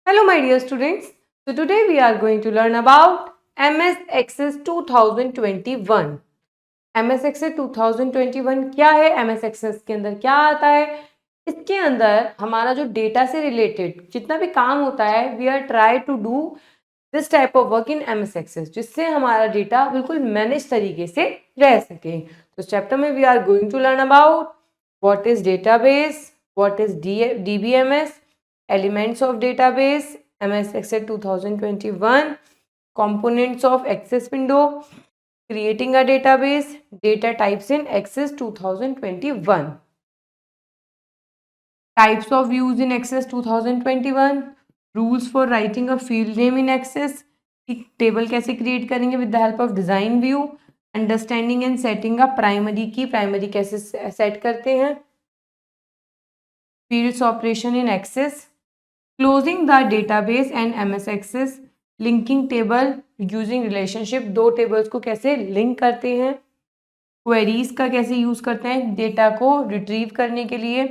Hello my dear students. So today we are going to learn about MS Access 2021. MS Access 2021 क्या है? MS Access के अंदर क्या आता है? इसके अंदर हमारा जो डेटा से रिलेटेड जितना भी काम होता है we are try to do this type of work in MS Access जिससे हमारा डेटा बिल्कुल मैनेज तरीके से रह सके. तो इस चैप्टर में we are going to learn about what is database, what is DBMS, elements of database, MS Access 2021, components of Access window, creating a database, data types in Access 2021, types of views in Access 2021, rules for writing a field name in Access, table कैसे create करेंगे with the help of design view, understanding and setting a primary की, primary कैसे set करते हैं, fields operation in Access, closing the database and MS Access, linking table using relationship, दो tables को कैसे link करते हैं, queries का कैसे यूज करते हैं डेटा को रिट्रीव करने के लिए,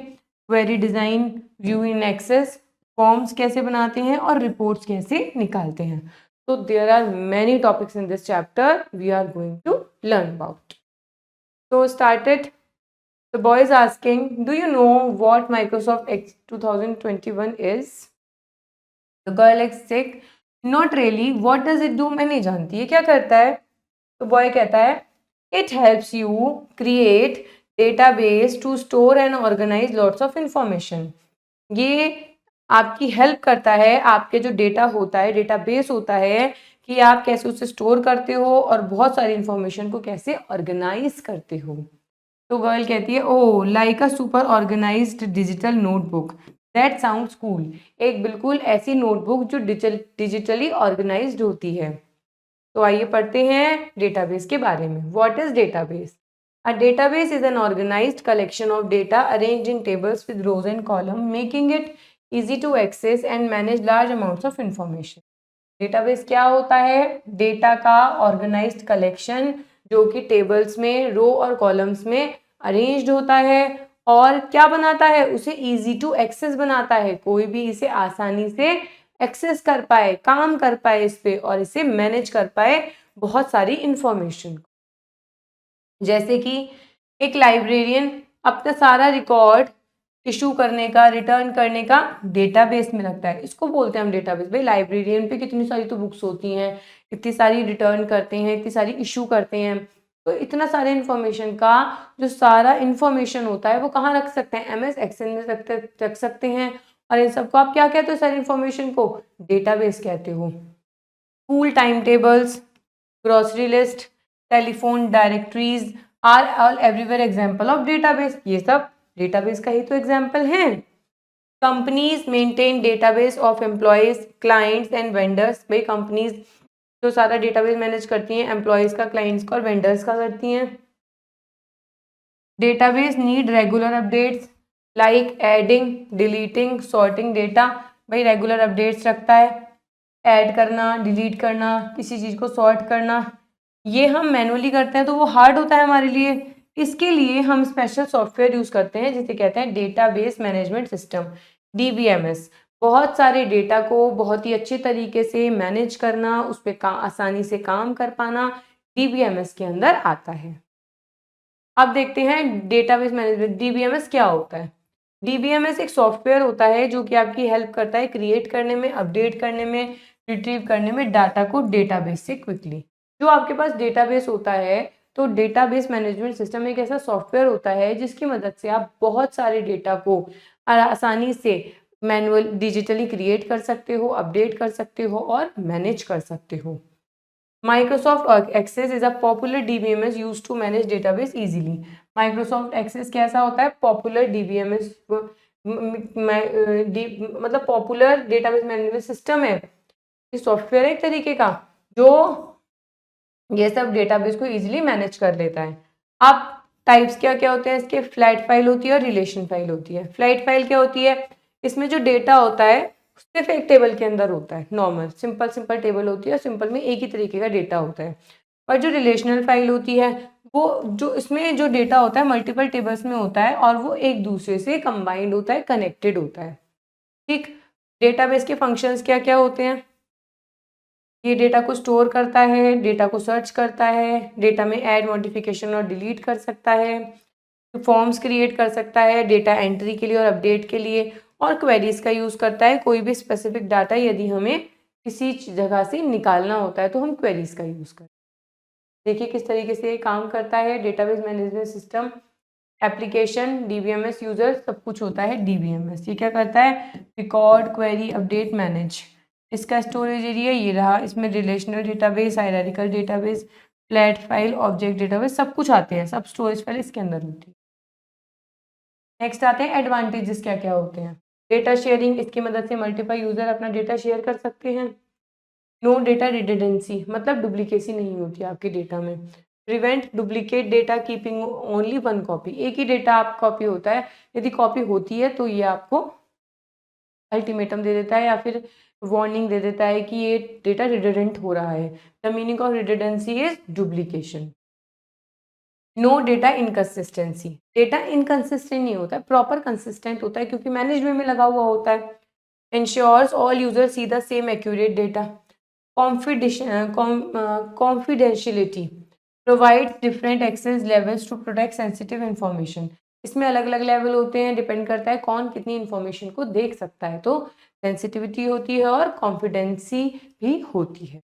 query design view in Access, forms कैसे बनाते हैं और reports कैसे निकालते हैं. So there are many topics in this chapter we are going to learn about. So started. The boy is asking, do you know what Microsoft X 2021 is? The girl is sick. Not really. What does it do? मैं नहीं जानती ये क्या करता है. तो boy कहता है, it helps you create database to store and organize lots of information. ये आपकी हेल्प करता है, आपके जो डेटा होता है, डेटाबेस होता है कि आप कैसे उसे स्टोर करते हो और बहुत सारी इंफॉर्मेशन को कैसे ऑर्गेनाइज करते हो. तो गर्ल कहती है, oh like a super organised digital notebook, that sounds cool. एक बिल्कुल ऐसी नोटबुक जो डिजिटली ऑर्गेनाइज्ड होती है. तो आइए पढ़ते हैं डेटाबेस के बारे में. What is database? A database is an organized collection of data arranged in tables with rows and columns, making it easy to access and manage large amounts of information. Database क्या होता है? Data का organised collection जो कि tables में रो और columns में arranged होता है और क्या बनाता है? उसे इजी टू एक्सेस बनाता है. कोई भी इसे आसानी से एक्सेस कर पाए, काम कर पाए इस पे और इसे मैनेज कर पाए बहुत सारी इंफॉर्मेशन. जैसे कि एक लाइब्रेरियन अपना सारा रिकॉर्ड इशू करने का, रिटर्न करने का डेटाबेस में रखता है. इसको बोलते हैं हम डेटाबेस. भाई लाइब्रेरियन पे कितनी सारी तो बुक्स होती हैं, इतनी सारी रिटर्न करते हैं, इतनी सारी इशू करते हैं. तो इतना सारे इन्फॉर्मेशन का जो सारा इन्फॉर्मेशन होता है वो कहाँ रख सकते हैं? MS Excel में रख सकते हैं. और इन सबको आप क्या कहते हो? सारी इन्फॉर्मेशन को डेटाबेस कहते हो. School time tables, grocery list, telephone directories are all everywhere example of database. ये सब डेटाबेस का ही तो एग्जाम्पल है. Companies maintain database of employees, clients and vendors. भाई कंपनीज जो सारा डेटाबेस मैनेज करती हैं एम्प्लॉयज का, क्लाइंट्स का और वेंडर्स का करती हैं. Database need regular updates like adding, deleting, sorting data. भाई रेगुलर अपडेट्स रखता है. ऐड करना, डिलीट करना, किसी चीज़ को सॉर्ट करना, ये हम मैनुअली करते हैं तो वो हार्ड होता है हमारे लिए. इसके लिए हम स्पेशल सॉफ्टवेयर यूज़ करते हैं जिसे कहते हैं डेटाबेस मैनेजमेंट सिस्टम, DBMS. बहुत सारे डेटा को बहुत ही अच्छे तरीके से मैनेज करना, उस पर आसानी से काम कर पाना DBMS के अंदर आता है. अब देखते हैं डेटाबेस मैनेजमेंट. DBMS क्या होता है? DBMS एक सॉफ्टवेयर होता है जो कि आपकी हेल्प करता है क्रिएट करने में, अपडेट करने में, रिट्रीव करने में डाटा को डेटाबेस से क्विकली. जो आपके पास डेटाबेस होता है तो डेटाबेस मैनेजमेंट सिस्टम एक ऐसा सॉफ्टवेयर होता है जिसकी मदद से आप बहुत सारे डेटा को आसानी से मैनुअल डिजिटली क्रिएट कर सकते हो, अपडेट कर सकते हो और मैनेज कर सकते हो. Microsoft Access is a popular DBMS used to manage database easily. Microsoft Access कैसा होता है? पॉपुलर DBMS मतलब पॉपुलर डेटाबेस मैनेजमेंट सिस्टम है. ये सॉफ्टवेयर है एक तरीके का जो ये सब डेटाबेस को इजीली मैनेज कर लेता है. अब टाइप्स क्या क्या होते हैं इसके? फ्लैट फाइल होती है और रिलेशन फाइल होती है. फ्लैट फाइल क्या होती है? इसमें जो डेटा होता है सिर्फ एक टेबल के अंदर होता है, नॉर्मल सिंपल टेबल होती है, सिंपल में एक ही तरीके का डेटा होता है. और जो रिलेशनल फाइल होती है वो जो इसमें जो डेटा होता है मल्टीपल टेबल्स में होता है और वो एक दूसरे से कंबाइंड होता है, कनेक्टेड होता है. ठीक. डेटाबेस के फंक्शंस क्या क्या होते हैं? ये डेटा को स्टोर करता है, डेटा को सर्च करता है, डेटा में ऐड, मॉडिफिकेशन और डिलीट कर सकता है, फॉर्म्स क्रिएट कर सकता है डेटा एंट्री के लिए और अपडेट के लिए, और क्वेरीज का यूज़ करता है कोई भी स्पेसिफिक डाटा यदि हमें किसी जगह से निकालना होता है तो हम क्वेरीज का यूज़ करते हैं। देखिए किस तरीके से ये काम करता है। Database management system application DBMS user सब कुछ होता है डीबीएमएस। ये क्या करता है? Record, query, update, manage. इसका स्टोरेज एरिया ये रहा। इसमें relational database, hierarchical database, flat file, object database सब कुछ आते हैं, सब स्टोरेज फाइल इसके अंदर होती है। नेक्स्ट आते हैं एडवांटेजेस क्या क्या होते हैं। डेटा शेयरिंग, इसकी मदद से मल्टीपल यूजर अपना डेटा शेयर कर सकते हैं। नो डेटा रिडंडेंसी, मतलब डुप्लीकेसी नहीं होती आपके डेटा में। Prevent duplicate data keeping only one copy, एक ही डेटा आप कॉपी होता है, यदि कॉपी होती है तो ये आपको अल्टीमेटम दे देता है या फिर वार्निंग दे देता है कि ये डेटा रिडंडेंट हो रहा है। The meaning of redundancy is duplication. No data inconsistency, data inconsistent नहीं होता है, प्रॉपर कंसिस्टेंट होता है क्योंकि मैनेजमेंट में लगा हुआ होता है। Ensures all user see the same accurate data. Confidentiality provides different access levels to protect sensitive information. इसमें अलग अलग लेवल होते हैं, डिपेंड करता है कौन कितनी इन्फॉर्मेशन को देख सकता है, तो सेंसिटिविटी होती है और कॉन्फिडेंसी भी होती है।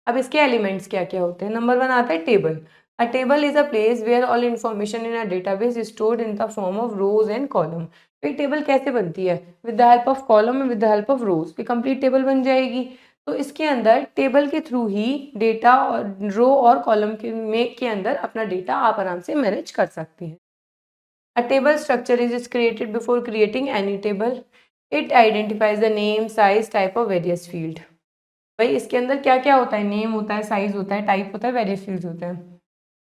अब इसके एलिमेंट्स क्या क्या होते हैं। नंबर 1 आता है table. A table is a place where all information in a database is stored in the form of rows and column. तो एक टेबल कैसे बनती है? With the help of column and with the help of rows, ये complete table बन जाएगी। तो इसके अंदर टेबल के थ्रू ही डेटा और रो और कॉलम के अंदर अपना डेटा आप आराम से मैनेज कर सकते हैं। A table structure is created before creating any table. It identifies the name, size, type of various field. भाई इसके अंदर क्या क्या होता है? नेम होता है, साइज होता है, टाइप होता है, वेरियस फील्ड्स होते हैं।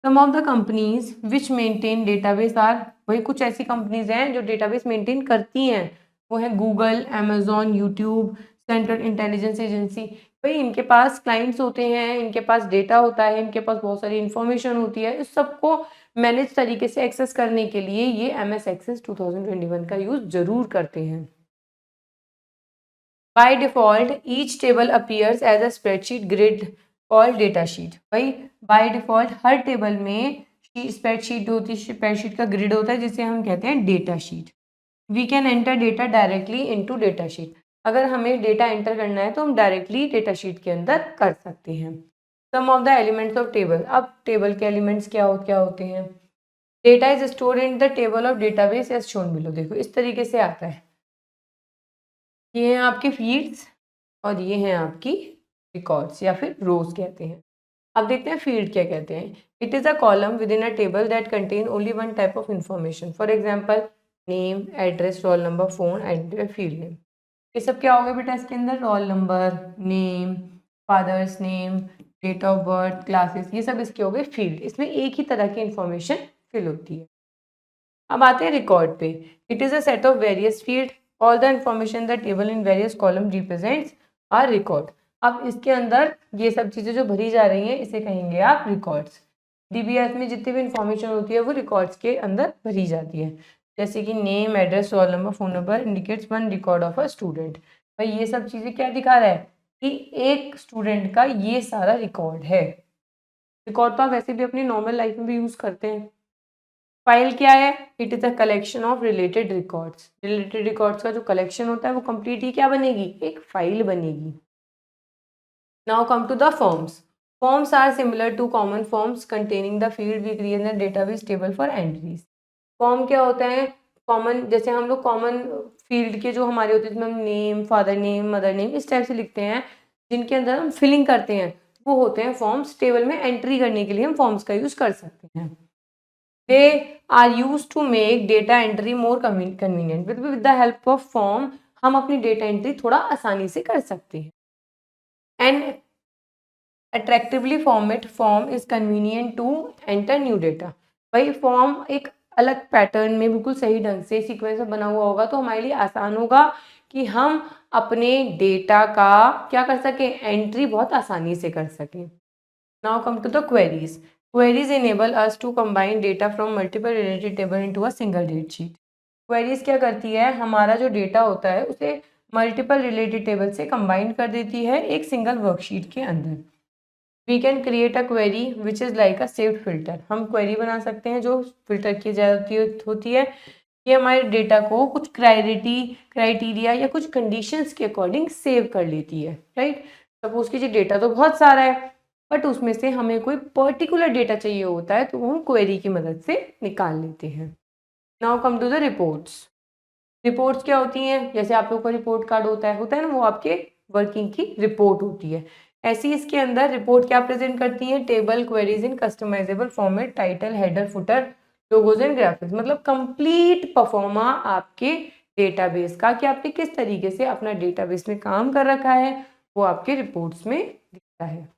Some of the companies which maintain database are, वही कुछ ऐसी कंपनीज हैं जो डेटाबेस मेंटेन करती हैं, वो है Google, Amazon, YouTube, central intelligence agency. भाई इनके पास क्लाइंट्स होते हैं, इनके पास डेटा होता है, इनके पास बहुत सारी इंफॉर्मेशन होती है, इस सबको मैनेज तरीके से एक्सेस करने के लिए ये एमएस एक्सेस 2021 का यूज़ ज़रूर करते हैं। By default, each table appears as a spreadsheet grid called data sheet. भाई by default हर टेबल में स्प्रेडशीट होती है, स्प्रेडशीट का ग्रिड होता है जिसे हम कहते हैं data sheet. We can enter data directly into data sheet. अगर हमें डेटा एंटर करना है तो हम डायरेक्टली डेटा शीट के अंदर कर सकते हैं। Some of the elements of table, अब टेबल के एलिमेंट्स क्या होते हैं। Data is stored in the table of database as shown below. देखो इस तरीके से आता है, ये हैं आपके फील्ड्स और ये हैं आपकी रिकॉर्ड्स या फिर रोज कहते हैं। अब देखते हैं फील्ड क्या कहते हैं। It is a column within a table that contain only one type of information. For example name, address, roll number, phone, identity, field name. ये सब क्या होगा बेटा इसके अंदर? Roll number, name, father's name, date of birth, classes, ये सब इसके हो गए फील्ड। इसमें एक ही तरह की इंफॉर्मेशन फिल होती है। अब आते हैं रिकॉर्ड पे। It is a set of various field, all the information the table in various column represents are record. अब इसके अंदर ये सब चीज़ें जो भरी जा रही हैं इसे कहेंगे आप रिकॉर्ड्स। डीबीएस में जितनी भी इंफॉर्मेशन होती है वो रिकॉर्ड्स के अंदर भरी जाती है, जैसे कि name, address, roll number, phone number indicates one record of a student. भाई ये सब चीज़ें क्या दिखा रहा है कि एक स्टूडेंट का ये सारा रिकॉर्ड है। रिकॉर्ड तो आप वैसे भी अपनी नॉर्मल लाइफ में भी यूज़ करते हैं। फाइल क्या है? It is a collection of related records. Related records का जो कलेक्शन होता है वो कंप्लीट ही क्या बनेगी? एक फाइल बनेगी। Now come to the forms. Forms are similar to common forms containing the field we create in database table for entries. Form क्या होता है? कॉमन, जैसे हम लोग कॉमन फील्ड के जो हमारे होते हैं जिसमें हम name, father name, mother name इस टाइप से लिखते हैं, जिनके अंदर हम फिलिंग करते हैं, वो होते हैं फॉर्म्स। टेबल में एंट्री करने के लिए हम फॉर्म्स का यूज़ कर सकते हैं। They are used to make data entry more convenient. With the help of form हम अपनी डेटा एंट्री थोड़ा आसानी से कर सकते हैं। And attractively format form is convenient to enter new data. भाई फॉर्म एक अलग पैटर्न में बिल्कुल सही ढंग से सीक्वेंस में बना हुआ होगा तो हमारे लिए आसान होगा कि हम अपने डेटा का क्या कर सकें? एंट्री बहुत आसानी से कर सकें। Now come to the queries. Queries enable us to combine data from multiple related table into a single date sheet. Queries क्या करती है? हमारा जो डेटा होता है उसे मल्टीपल रिलेटेड टेबल से कंबाइन कर देती है एक सिंगल वर्कशीट के अंदर। We can create a query which is like a saved filter. हम क्वेरी बना सकते हैं जो फिल्टर की जाती होती है। ये हमारे डेटा को कुछ क्राइटेरिया या कुछ कंडीशंस के अकॉर्डिंग सेव कर लेती है, राइट। सपोज कीजिए डेटा तो बहुत सारा है, बट उसमें से हमें कोई पर्टिकुलर डेटा चाहिए होता है तो वो हम क्वेरी की मदद से निकाल लेते हैं। Now come to the reports. Reports क्या होती हैं? जैसे आप लोग का रिपोर्ट कार्ड होता है ना, वो आपके वर्किंग की रिपोर्ट होती है। ऐसी इसके अंदर रिपोर्ट क्या प्रेजेंट करती है? Table, queries in customizable format, title, header, footer, logos and graphics. मतलब कंप्लीट परफॉर्मा आपके डेटाबेस का कि आपने किस तरीके से अपना डेटाबेस में काम कर रखा है वो आपके रिपोर्ट्स में दिखता है।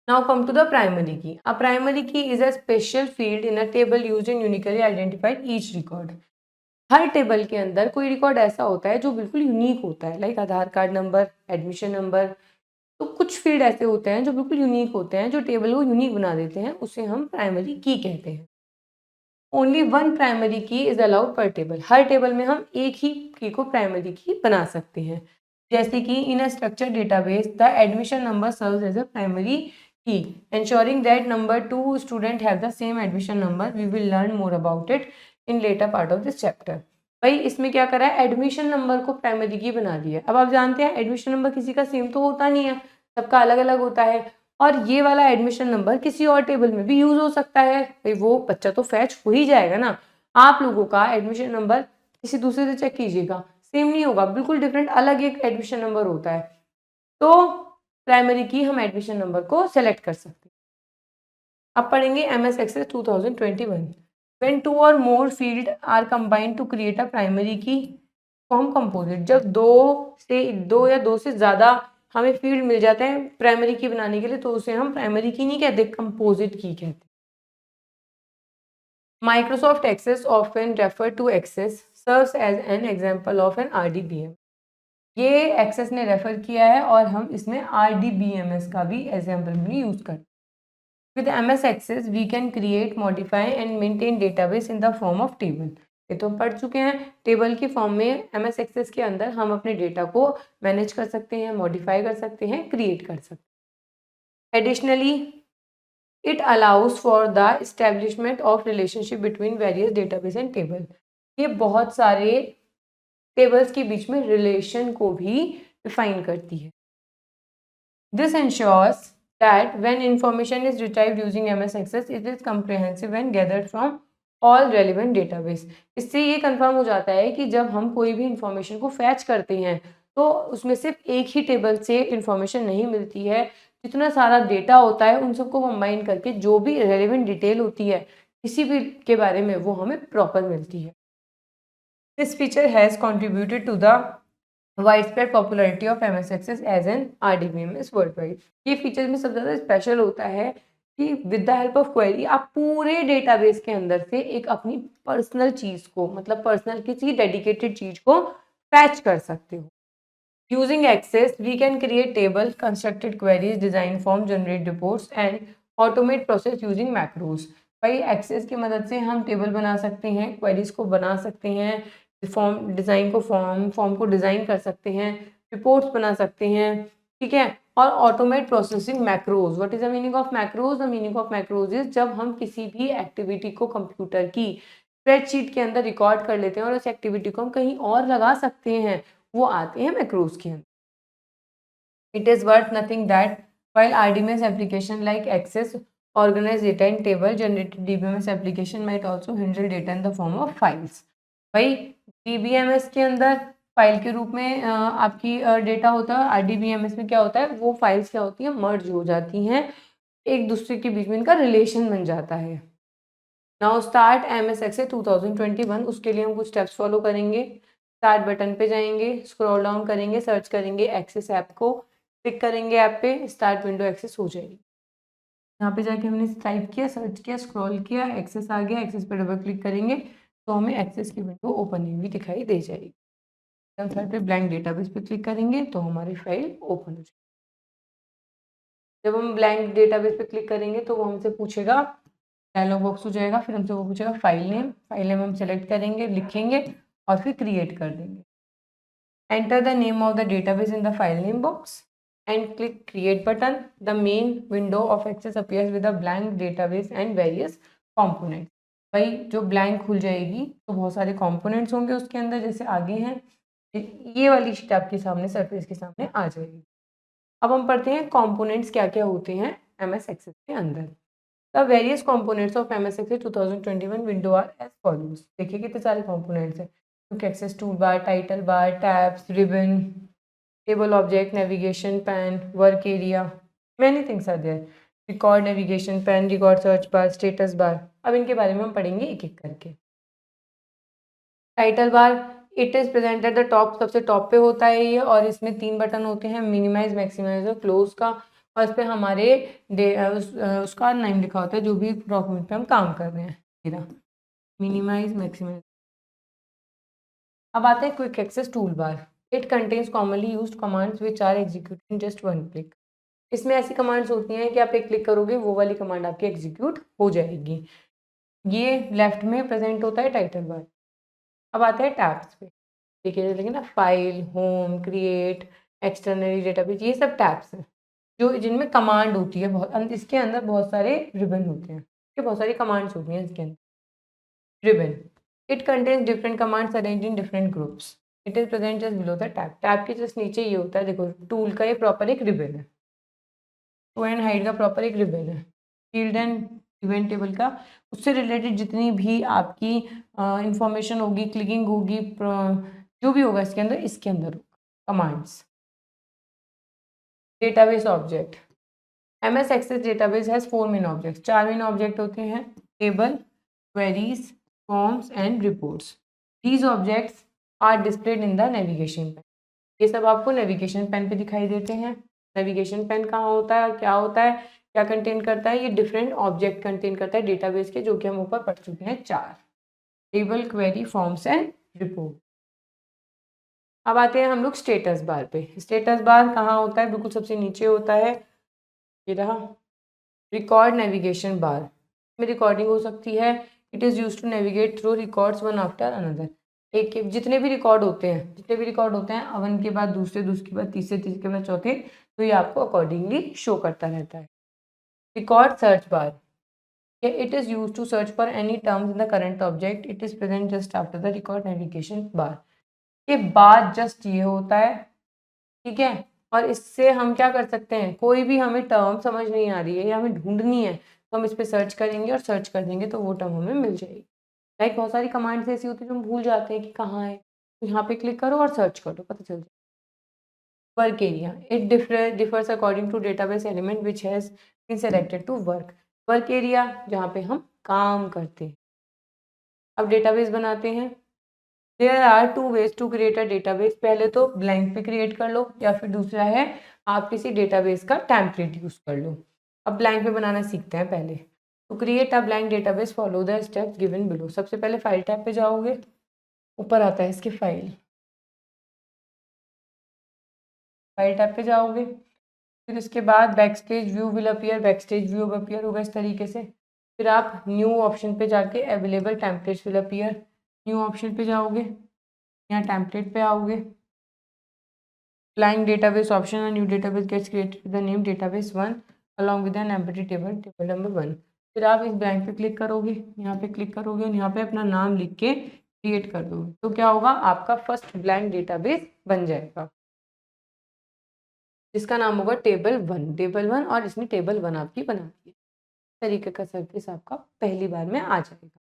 Now come to the primary key. A primary key is a special field in a table used in uniquely identified each record. Her table के अंदर कोई रिकॉर्ड ऐसा होता है जो बिल्कुल यूनिक होता है, लाइक आधार कार्ड नंबर, एडमिशन नंबर। तो कुछ फील्ड ऐसे होते हैं जो बिल्कुल यूनिक होते हैं, जो टेबल को यूनिक बना देते हैं, उसे हम प्राइमरी की कहते हैं। ओनली वन प्राइमरी की इज अलाउड पर टेबल। हर टेबल में हम एक ही की को प्राइमरी की बना सकते हैं। जैसे कि in a structure database the admission number serves as a primary key, ensuring that number 2 student have the same admission number. We will learn more about it in later part of this chapter. भाई इसमें क्या करा है? Admission number को primary की बना दिया। अब आप जानते हैं एडमिशन नंबर किसी का सेम तो होता नहीं है, सबका अलग अलग होता है। और ये वाला एडमिशन नंबर किसी और टेबल में भी यूज हो सकता है, भाई वो बच्चा तो फैच हो ही जाएगा ना। आप लोगों का एडमिशन नंबर किसी दूसरे से चेक कीजिएगा, सेम नहीं होगा, बिल्कुल डिफरेंट, अलग एक एडमिशन नंबर होता है। तो प्राइमरी की हम एडमिशन नंबर को सेलेक्ट कर सकते हैं। अब पढ़ेंगे MS Access 2021। When two or more field are combined to create a primary key, form composite. जब दो या दो से ज़्यादा हमें फील्ड मिल जाते हैं प्राइमरी की बनाने के लिए तो उसे हम प्राइमरी की नहीं कहते, कंपोजिट की कहते हैं। Microsoft Access, often referred to Access, serves as an example of an RDBM। ये एक्सेस ने रेफर किया है और हम इसमें RDBMS का भी एग्जाम्पल भी यूज करते हैं। With MS Access, we can create, modify and maintain database in the form of table। ये तो हम पढ़ चुके हैं। टेबल की फॉर्म में MS Access के अंदर हम अपने डेटा को मैनेज कर सकते हैं, मॉडिफाई कर सकते हैं, क्रिएट कर सकते हैं। Additionally it allows for the establishment of relationship between various database and table. ये बहुत सारे टेबल्स के बीच में रिलेशन को भी डिफाइन करती है। This ensures that when information is retrieved using MS Access, it is comprehensive and gathered from all relevant database। इससे ये कंफर्म हो जाता है कि जब हम कोई भी इंफॉर्मेशन को फैच करते हैं तो उसमें सिर्फ एक ही टेबल से इंफॉर्मेशन नहीं मिलती है, जितना सारा डेटा होता है उन सबको कंबाइन करके जो भी रेलिवेंट डिटेल होती है किसी भी के बारे में वो हमें प्रॉपर मिलती है। This feature has contributed to the widespread popularity of MS Access as an RDBMS worldwide. ये फीचर में सबसे ज़्यादा स्पेशल होता है कि with the help of query आप पूरे डेटाबेस के अंदर से एक अपनी पर्सनल चीज़ को, मतलब पर्सनल किसी डेडिकेटेड चीज़ को फैच कर सकते हो। Using Access we can create table, constructed queries, design form, generate reports and automate process using macros. भाई एक्सेस की मदद से हम टेबल बना सकते हैं, क्वेरीज को बना सकते हैं, फॉर्म को डिज़ाइन कर सकते हैं, रिपोर्ट्स बना सकते हैं, ठीक है। और automate processing macros. What is the meaning of macros? The meaning of macros is जब हम किसी भी एक्टिविटी को कंप्यूटर की स्प्रेडशीट के अंदर रिकॉर्ड कर लेते हैं और उस एक्टिविटी को हम कहीं और लगा सकते हैं, वो आते हैं मैक्रोज के अंदर। It is worth nothing that while RDBMS application like Access organize data in table, generated DBMS application might also handle data in the form of files। भाई DBMS के अंदर फाइल के रूप में आपकी डेटा होता है, RDBMS में क्या होता है, वो फाइल्स क्या होती हैं, मर्ज हो जाती हैं, एक दूसरे के बीच में इनका रिलेशन बन जाता है। Now start MS Access 2021। उसके लिए हम कुछ स्टेप्स फॉलो करेंगे। स्टार्ट बटन पे जाएंगे, स्क्रॉल डाउन करेंगे, सर्च करेंगे एक्सेस ऐप को, क्लिक करेंगे ऐप पे, स्टार्ट विंडो एक्सेस हो जाएगी। यहाँ पे जाके हमने टाइप किया, सर्च किया, स्क्रॉल किया, एक्सेस आ गया, एक्सेस पे डबल क्लिक करेंगे तो हमें एक्सेस की विंडो ओपन हुई दिखाई दे जाएगी। साइड पे ब्लैंक डेटाबेस पे क्लिक करेंगे तो हमारी फाइल ओपन हो जाएगी। जब हम ब्लैंक डेटाबेस पे क्लिक करेंगे तो वो हमसे पूछेगा, डायलॉग बॉक्स हो जाएगा, फिर हमसे वो पूछेगा फाइल नेम हम सेलेक्ट करेंगे, लिखेंगे और फिर क्रिएट कर देंगे। Enter the name of the database in the file name box and click create button. The main window of Access appears with a blank database and various components. भाई जो blank खुल जाएगी तो बहुत सारे कंपोनेंट्स होंगे उसके अंदर, जैसे आगे हैं ये वाली शीट आपके सामने सरफेस के सामने आ जाएगी। अब हम पढ़ते हैं कंपोनेंट्स क्या क्या होते हैं MS Access के अंदर। The various components of MS Access 2021 window are as follows. देखिए कितने सारे कंपोनेंट्स हैं। Quick access tool bar, title bar, tabs, ribbon, table object, navigation pane, work area, many things are there. Record navigation pane, record search bar, status bar. अब इनके बारे में हम पढ़ेंगे एक एक करके। Title bar, it is present at the top, सबसे टॉप पे होता है ये, और इसमें 3 बटन होते हैं, मिनिमाइज, मैक्सिमाइज और क्लोज का, और इस पे हमारे उसका नाम लिखा होता है जो भी डॉक्यूमेंट पे हम काम कर रहे हैं, मिनिमाइज, मैक्सिमाइज। अब आते हैं quick access tool bar. It contains commonly used commands which are executed in just one click. इसमें ऐसी कमांड्स होती हैं कि आप एक क्लिक करोगे वो वाली कमांड आपकी एग्जीक्यूट हो जाएगी। ये लेफ्ट में प्रेजेंट होता है टाइटल बार। अब आते हैं टैब्स पे। देखिए लेकिन ना, file, home, create, externally database, ये सब टैब्स हैं जो जिनमें कमांड होती है बहुत। इसके अंदर बहुत सारे रिबन होते हैं, ये बहुत सारी कमांड्स होती हैं इसके अंदर। Ribbon, it contains different commands arrange in different groups. It is present just below the tab. Tab के जस्ट नीचे ये होता है, देखो टूल का ये प्रॉपर एक रिबन है, टू एंड हाइड का प्रॉपर एक रिबन है, फील्ड एंड इवेंट टेबल का उससे रिलेटेड जितनी भी आपकी इंफॉर्मेशन होगी, क्लिकिंग होगी, जो भी होगा इसके अंदर commands. Database object, MS Access database has 4 main objects। 4 main object होते हैं, table, queries, forms and reports. These objects are displayed in the navigation pane. ये सब आपको नेविगेशन पैन पे दिखाई देते हैं। नेविगेशन पैन कहाँ होता है, क्या होता है, क्या कंटेन करता है, ये डिफरेंट ऑब्जेक्ट कंटेन करता है डेटाबेस के, जो कि हम ऊपर पढ़ चुके हैं 4, table, query, forms and report. अब आते हैं हम लोग स्टेटस बार पे। स्टेटस बार कहाँ होता है, बिल्कुल सबसे नीचे होता है, ये रहा। रिकॉर्ड नेविगेशन बार में रिकॉर्डिंग हो सकती है। It is use to navigate through records one after another. एक जितने भी रिकॉर्ड होते हैं वन के बाद दूसरे, दूसरे के बाद तीसरे, तीसरे के बाद चौथे, तो ये आपको अकॉर्डिंगली शो करता रहता है। Record search bar, it is use to search for any terms in the current object. It is present just after the record navigation bar. ये बाद जस्ट ये होता है, ठीक है। और इससे हम क्या कर सकते हैं, कोई भी हमें टर्म समझ नहीं आ रही है या हमें ढूंढनी है तो हम इस पर सर्च करेंगे और सर्च कर देंगे तो वो टर्म हमें मिल जाएगी। लाइक बहुत सारी कमांड्स ऐसी होती है जो हम भूल जाते हैं कि कहाँ है, तो यहाँ पे क्लिक करो और सर्च करो, पता चल जाए। Work area, it differs according to database element which has been selected to work. Work area जहाँ पे हम काम करते हैं। अब डेटाबेस बनाते हैं। There are 2 ways to create a database. पहले तो ब्लैंक पे क्रिएट कर लो, या फिर दूसरा है आप किसी डेटाबेस का टेम्पलेट यूज कर लो। अब ब्लैंक पे बनाना सीखते हैं पहले। तो create a blank database, follow the steps given below. सबसे पहले फाइल टैब पे जाओगे, ऊपर आता है इसके फाइल टैब पे जाओगे, फिर इसके बाद backstage view will appear. Backstage view appear होगा इस तरीके से। फिर आप न्यू ऑप्शन पे जाके available templates will appear. New option पे जाओगे, यहाँ टेम्पलेट पे आओगे, blank database option, a new database gets created with the name database1 along with an empty table, table number 1। फिर आप इस ब्लैंक पे क्लिक करोगे, यहाँ पे क्लिक करोगे और यहाँ पे अपना नाम लिख के क्रिएट कर दोगे, तो क्या होगा, आपका फर्स्ट ब्लैंक डेटाबेस बन जाएगा जिसका नाम होगा टेबल 1 और इसमें टेबल 1 आपकी बना दी है। तरीके का सर्विस आपका पहली बार में आ जाएगा।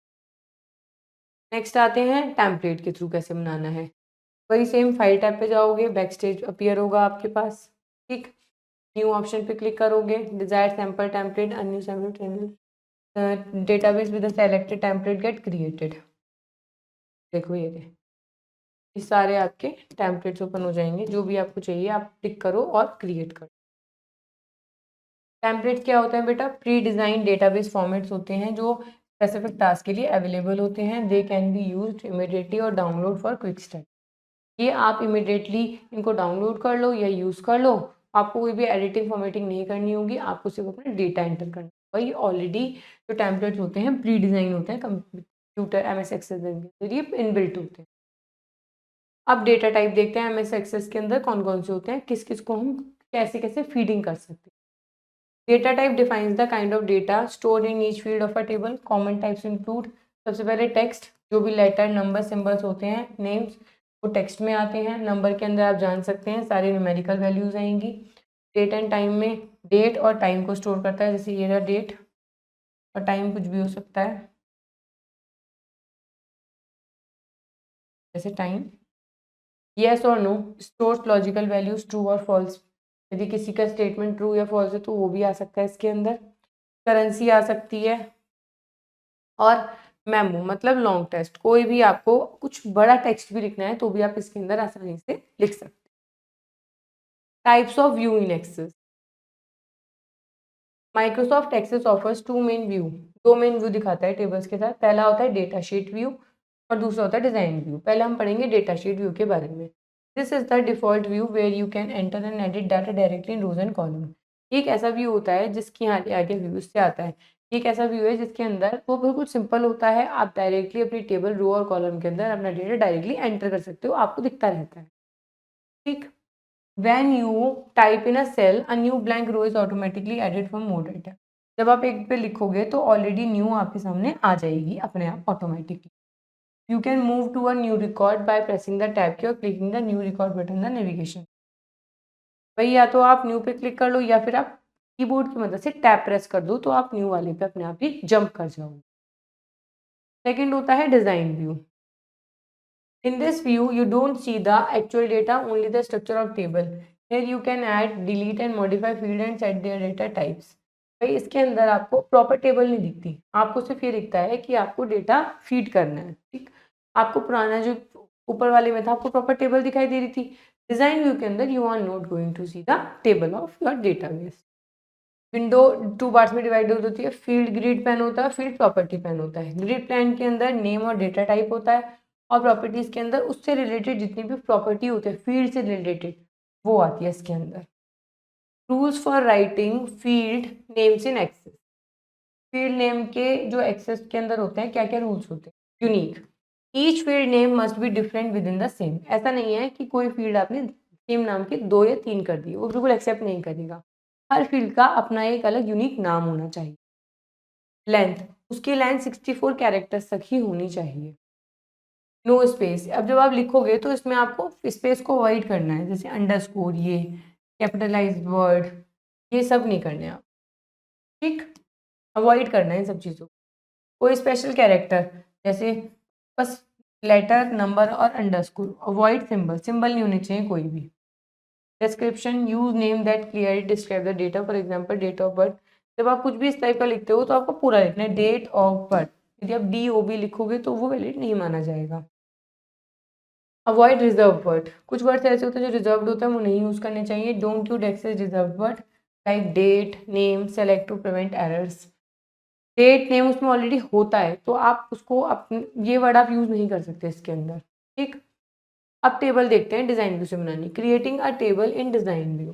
नेक्स्ट आते हैं टेम्पलेट के थ्रू कैसे बनाना है। वही सेम फाइल टैब पे जाओगे, बैकस्टेज अपीयर होगा आपके पास, ठीक। न्यू ऑप्शन पे क्लिक करोगे, desire sample template, new sample database with selected template get created. देखो ये सारे आपके टेम्पलेट्स ओपन हो जाएंगे, जो भी आपको चाहिए आप टिक करो और क्रिएट करो। टेम्पलेट्स क्या होता है बेटा, प्री डिज़ाइन डेटाबेस फॉर्मेट्स होते हैं जो स्पेसिफिक टास्क के लिए अवेलेबल होते हैं। They can be used immediately और डाउनलोड फॉर क्विक स्टडी। ये आप इमीडिएटली इनको डाउनलोड कर लो या यूज़ कर लो, आपको कोई भी एडिटिंग फॉर्मेटिंग नहीं करनी होगी, आपको सिर्फ अपना डेटा एंटर करना होगा। ये ऑलरेडी जो टेम्पलेट्स होते हैं प्री डिज़ाइन होते हैं, कंप्यूटर MS एक्सेस के जरिए इनबिल्ट होते हैं। अब डेटा टाइप देखते हैं एमएस एक्सेस के अंदर कौन कौन से होते हैं, किस किस को हम कैसे कैसे फीडिंग कर सकते हैं। Data type defines the kind of data stored in each field of a table. Common types include, सबसे पहले टेक्स्ट, जो भी लेटर नंबर सिंबल्स होते हैं नेम्स वो टेक्स्ट में आते हैं। नंबर के अंदर आप जान सकते हैं सारी न्यूमेरिकल वैल्यूज आएंगी। डेट एंड टाइम में डेट और टाइम को स्टोर करता है, जैसे ये रहा डेट और टाइम कुछ भी हो सकता है जैसे टाइम। येस और no stores logical values true और फॉल्स, यदि किसी का स्टेटमेंट ट्रू या फॉल्स है तो वो भी आ सकता है इसके अंदर। करेंसी आ सकती है और मेमो मतलब लॉन्ग टेक्स्ट, कोई भी आपको कुछ बड़ा टेक्स्ट भी लिखना है तो भी आप इसके अंदर आसानी से लिख सकते हैं। Types of view in Access. Microsoft Access offers two main view, दो मेन व्यू दिखाता है टेबल्स के साथ। पहला होता है डेटा शीट व्यू और दूसरा होता है डिजाइन व्यू। पहले हम पढ़ेंगे डेटा शीट व्यू के बारे में। This is the default view where you can enter and edit data directly in rows and column. एक ऐसा व्यू होता है जिसकी आगे आगे व्यू से आता है। एक ऐसा व्यू है जिसके अंदर वो बिल्कुल सिंपल होता है, आप डायरेक्टली अपनी टेबल रो और कॉलम के अंदर अपना डेटा डायरेक्टली एंटर कर सकते हो, आपको दिखता रहता है। ठीक। When you type in a cell, a new blank row is automatically added from more data. जब आप एक पे लिखोगे तो ऑलरेडी न्यू आपके सामने आ जाएगी अपने आप automatically. You can move to a new record by pressing the tab key और clicking the new record button the navigation. भाई या तो आप न्यू पे क्लिक कर लो या फिर आप कीबोर्ड की मदद से टैब प्रेस कर दो तो आप न्यू वाले पे अपने आप ही जंप कर जाओगे। सेकेंड होता है design view. In this view, you don't see the actual data, only the structure of table. Here you can add, delete and modify field and set their data types. भाई इसके अंदर आपको proper table नहीं दिखती, आपको सिर्फ ये दिखता है कि आपको डेटा फीड करना है। ठीक, आपको पुराना जो ऊपर वाले में था आपको प्रॉपर टेबल दिखाई दे रही थी। डिजाइन व्यू के अंदर you are not going to see the table of your database. Window two parts में डिवाइड होती है। फील्ड ग्रिड पैन होता है, फील्ड प्रॉपर्टी पैन होता है। ग्रिड पैन के अंदर नेम और डेटा टाइप होता है और प्रॉपर्टीज के अंदर उससे रिलेटेड जितनी भी प्रॉपर्टी होती है फील्ड से रिलेटेड वो आती है इसके अंदर। Rules for writing field names in excess. Field name के जो एक्सेस के अंदर होते हैं क्या क्या रूल्स होते हैं। Unique, each field name must be different with in the same. ऐसा नहीं है कि कोई फील्ड आपने सेम नाम के 2 या 3 कर दिए, वो बिल्कुल एक्सेप्ट नहीं करेगा। हर फील्ड का अपना एक अलग यूनिक नाम होना चाहिए। लेंथ, उसकी लेंथ 64 कैरेक्टर्स तक ही होनी चाहिए। नो स्पेस, अब जब आप लिखोगे तो इसमें आपको स्पेस को अवॉइड करना है, जैसे अंडरस्कोर, ये कैपिटलाइज्ड वर्ड, ये सब नहीं करने आप। ठीक, अवॉइड करना है इन सब चीज़ों को। कोई स्पेशल कैरेक्टर जैसे बस लेटर नंबर और अंडरस्कोर, अवॉइड सिंबल, सिंबल नहीं होने चाहिए कोई भी। Description, use name that clearly describe the data, for example date of birth. जब आप कुछ भी इस टाइप का लिखते हो तो आपको पूरा लिखना है, डेट ऑफ बर्थ। यदि आप DOB लिखोगे तो वो वैलिड नहीं माना जाएगा। अवॉइड रिजर्व वर्ड, कुछ वर्ड्स ऐसे होते हैं जो रिजर्व्ड होता है वो नहीं यूज करने चाहिए। Don't use Access reserve word like date name select to prevent errors. Date name उसमें ऑलरेडी होता है तो आप उसको अपने ये वर्ड आप यूज नहीं कर सकते इसके अंदर। ठीक, अब टेबल देखते हैं डिजाइन व्यू से बनानी। Creating a table in design view,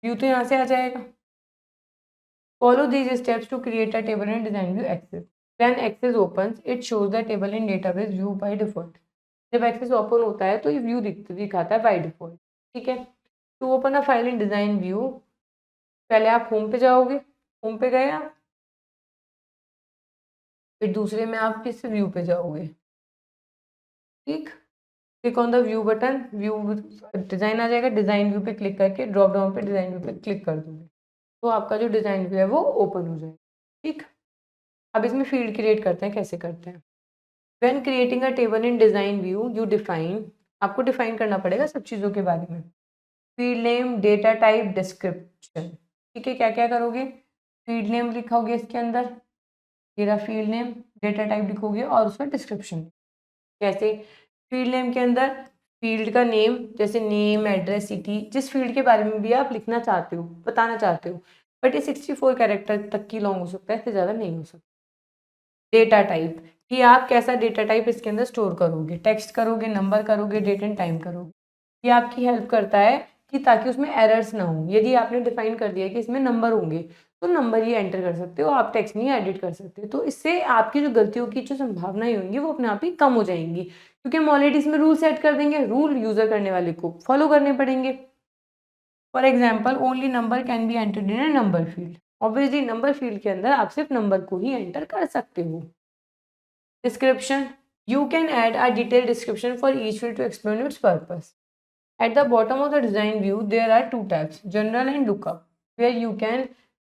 view तो यहाँ से आ जाएगा। Follow these steps to create a table in design view access. When access opens it shows the table in database view by default. जब access open होता है तो ये व्यू दिखाता है बाय डिफॉल्ट। ठीक है, to open a file in design view पहले आप होम पे जाओगे, होम पे गए आप, फिर दूसरे में आप किस व्यू पे जाओगे। ठीक, click on the view button, view design आ जाएगा, डिजाइन व्यू पे क्लिक करके ड्रॉप डाउन पे डिजाइन व्यू पे क्लिक कर दोगे तो आपका जो डिजाइन व्यू है वो ओपन हो जाएगा। ठीक, अब इसमें फील्ड क्रिएट करते हैं, कैसे करते हैं। When creating a table in design view you define, आपको डिफाइन करना पड़ेगा सब चीज़ों के बारे में। Field name, data type, description. ठीक है, क्या क्या करोगे। फील्ड नेम लिखोगे इसके अंदर, मेरा फील्ड नेम, डेटा टाइप लिखोगे और उसका डिस्क्रिप्शन। कैसे, फील्ड नेम के अंदर फील्ड का नेम जैसे नेम एड्रेस सिटी, जिस फील्ड के बारे में भी आप लिखना चाहते हो बताना चाहते हो, बट ये 64 कैरेक्टर तक की लॉन्ग हो सकता है, इससे ज़्यादा नहीं हो सकता। डेटा टाइप, कि आप कैसा डेटा टाइप इसके अंदर स्टोर करोगे, टेक्स्ट करोगे, नंबर करोगे, डेट एंड टाइम करोगे। ये आपकी हेल्प करता है कि ताकि उसमें एरर्स ना हो। यदि आपने डिफाइन कर दिया कि इसमें नंबर होंगे तो नंबर ही एंटर कर सकते हो, आप टेक्स्ट नहीं एडिट कर सकते। तो इससे आपकी जो गलतियों की जो संभावनाएं होंगी वो अपने आप ही कम हो जाएंगी, क्योंकि हम ऑलरेडी इसमें रूल सेट कर देंगे, रूल यूजर करने वाले को फॉलो करने पड़ेंगे। For example only number can be entered in a number field. Obviously number field के अंदर आप सिर्फ नंबर को ही एंटर कर सकते हो। Description, you can add a detail description for each field to explain its purpose. At the bottom of the design view, there are two tabs, General and Lookup, where you can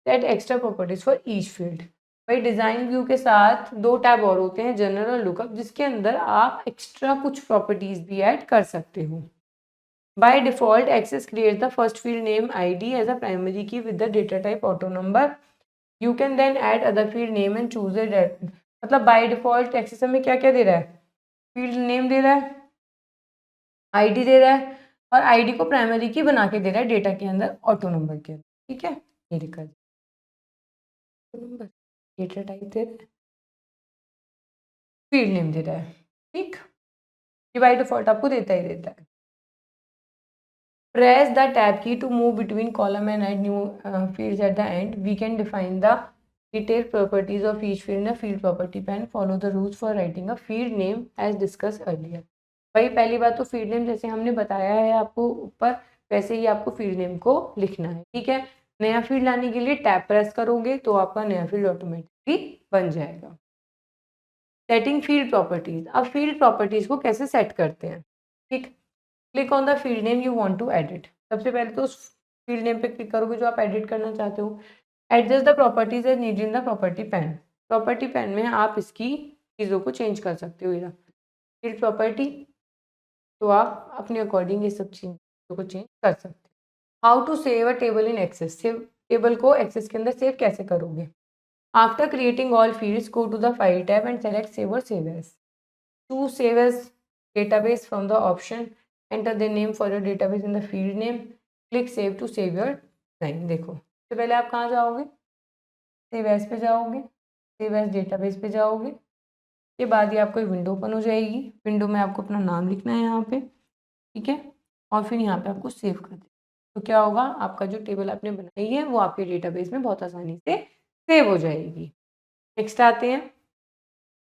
set extra properties for each field. भाई design view के साथ दो tab और होते हैं, general और lookup, जिसके अंदर आप एक्स्ट्रा कुछ प्रॉपर्टीज भी ऐड कर सकते हो। By default, Access creates the first field name ID as a primary key with the data type auto number. You can then add other field name and choose a मतलब by default Access हमें क्या क्या दे रहा है, field name दे रहा है, ID दे रहा है, और आईडी को प्राइमरी की बना के दे रहा है डेटा के अंदर ऑटो नंबर के अंदर। ठीक है, ये लिखा नंबर, डेटा टाइप दे रहा है, फील्ड नेम दे रहा है। ठीक, ये बाय डिफॉल्ट आपको देता ही देता है। Press the tab key to move between column and add new fields at the end. We can define the detailed properties of each field in a field property pane. Follow the rules for writing a field name as discussed earlier. भाई पहली बात तो field name जैसे हमने बताया है आपको ऊपर, वैसे ही आपको फील्ड नेम को लिखना है। ठीक है, नया फील्ड लाने के लिए टैब प्रेस करोगे तो आपका नया फील्ड ऑटोमेटिकली बन जाएगा। सेटिंग फील्ड प्रॉपर्टीज, अब फील्ड प्रॉपर्टीज को कैसे सेट करते हैं। ठीक, click on the field name you want to edit. सबसे पहले तो उस फील्ड नेम पे क्लिक करोगे जो आप एडिट करना चाहते हो। Adjust the properties as needed in the property pane. Property pane में आप इसकी चीज़ों को चेंज कर सकते हो। फील्ड प्रॉपर्टी, तो आप अपने अकॉर्डिंग ये सब चीज़ों को चेंज कर सकते हो। How to save a table in Access, save table को एक्सेस के अंदर सेव कैसे करोगे। After creating all fields go to the file tab and select save और save as. Choose save as database from the option, enter the name for your database in the field name, click save to save your design. देखो सबसे पहले आप कहाँ जाओगे, save as पे जाओगे, save as database पे जाओगे, के बाद ये आपको एक विंडो ओपन हो जाएगी। विंडो में आपको अपना नाम लिखना है यहाँ पे, ठीक है, और फिर यहाँ पे आपको सेव कर देना। तो क्या होगा, आपका जो टेबल आपने बनाई है वो आपके डेटाबेस में बहुत आसानी से सेव हो जाएगी। नेक्स्ट आते हैं,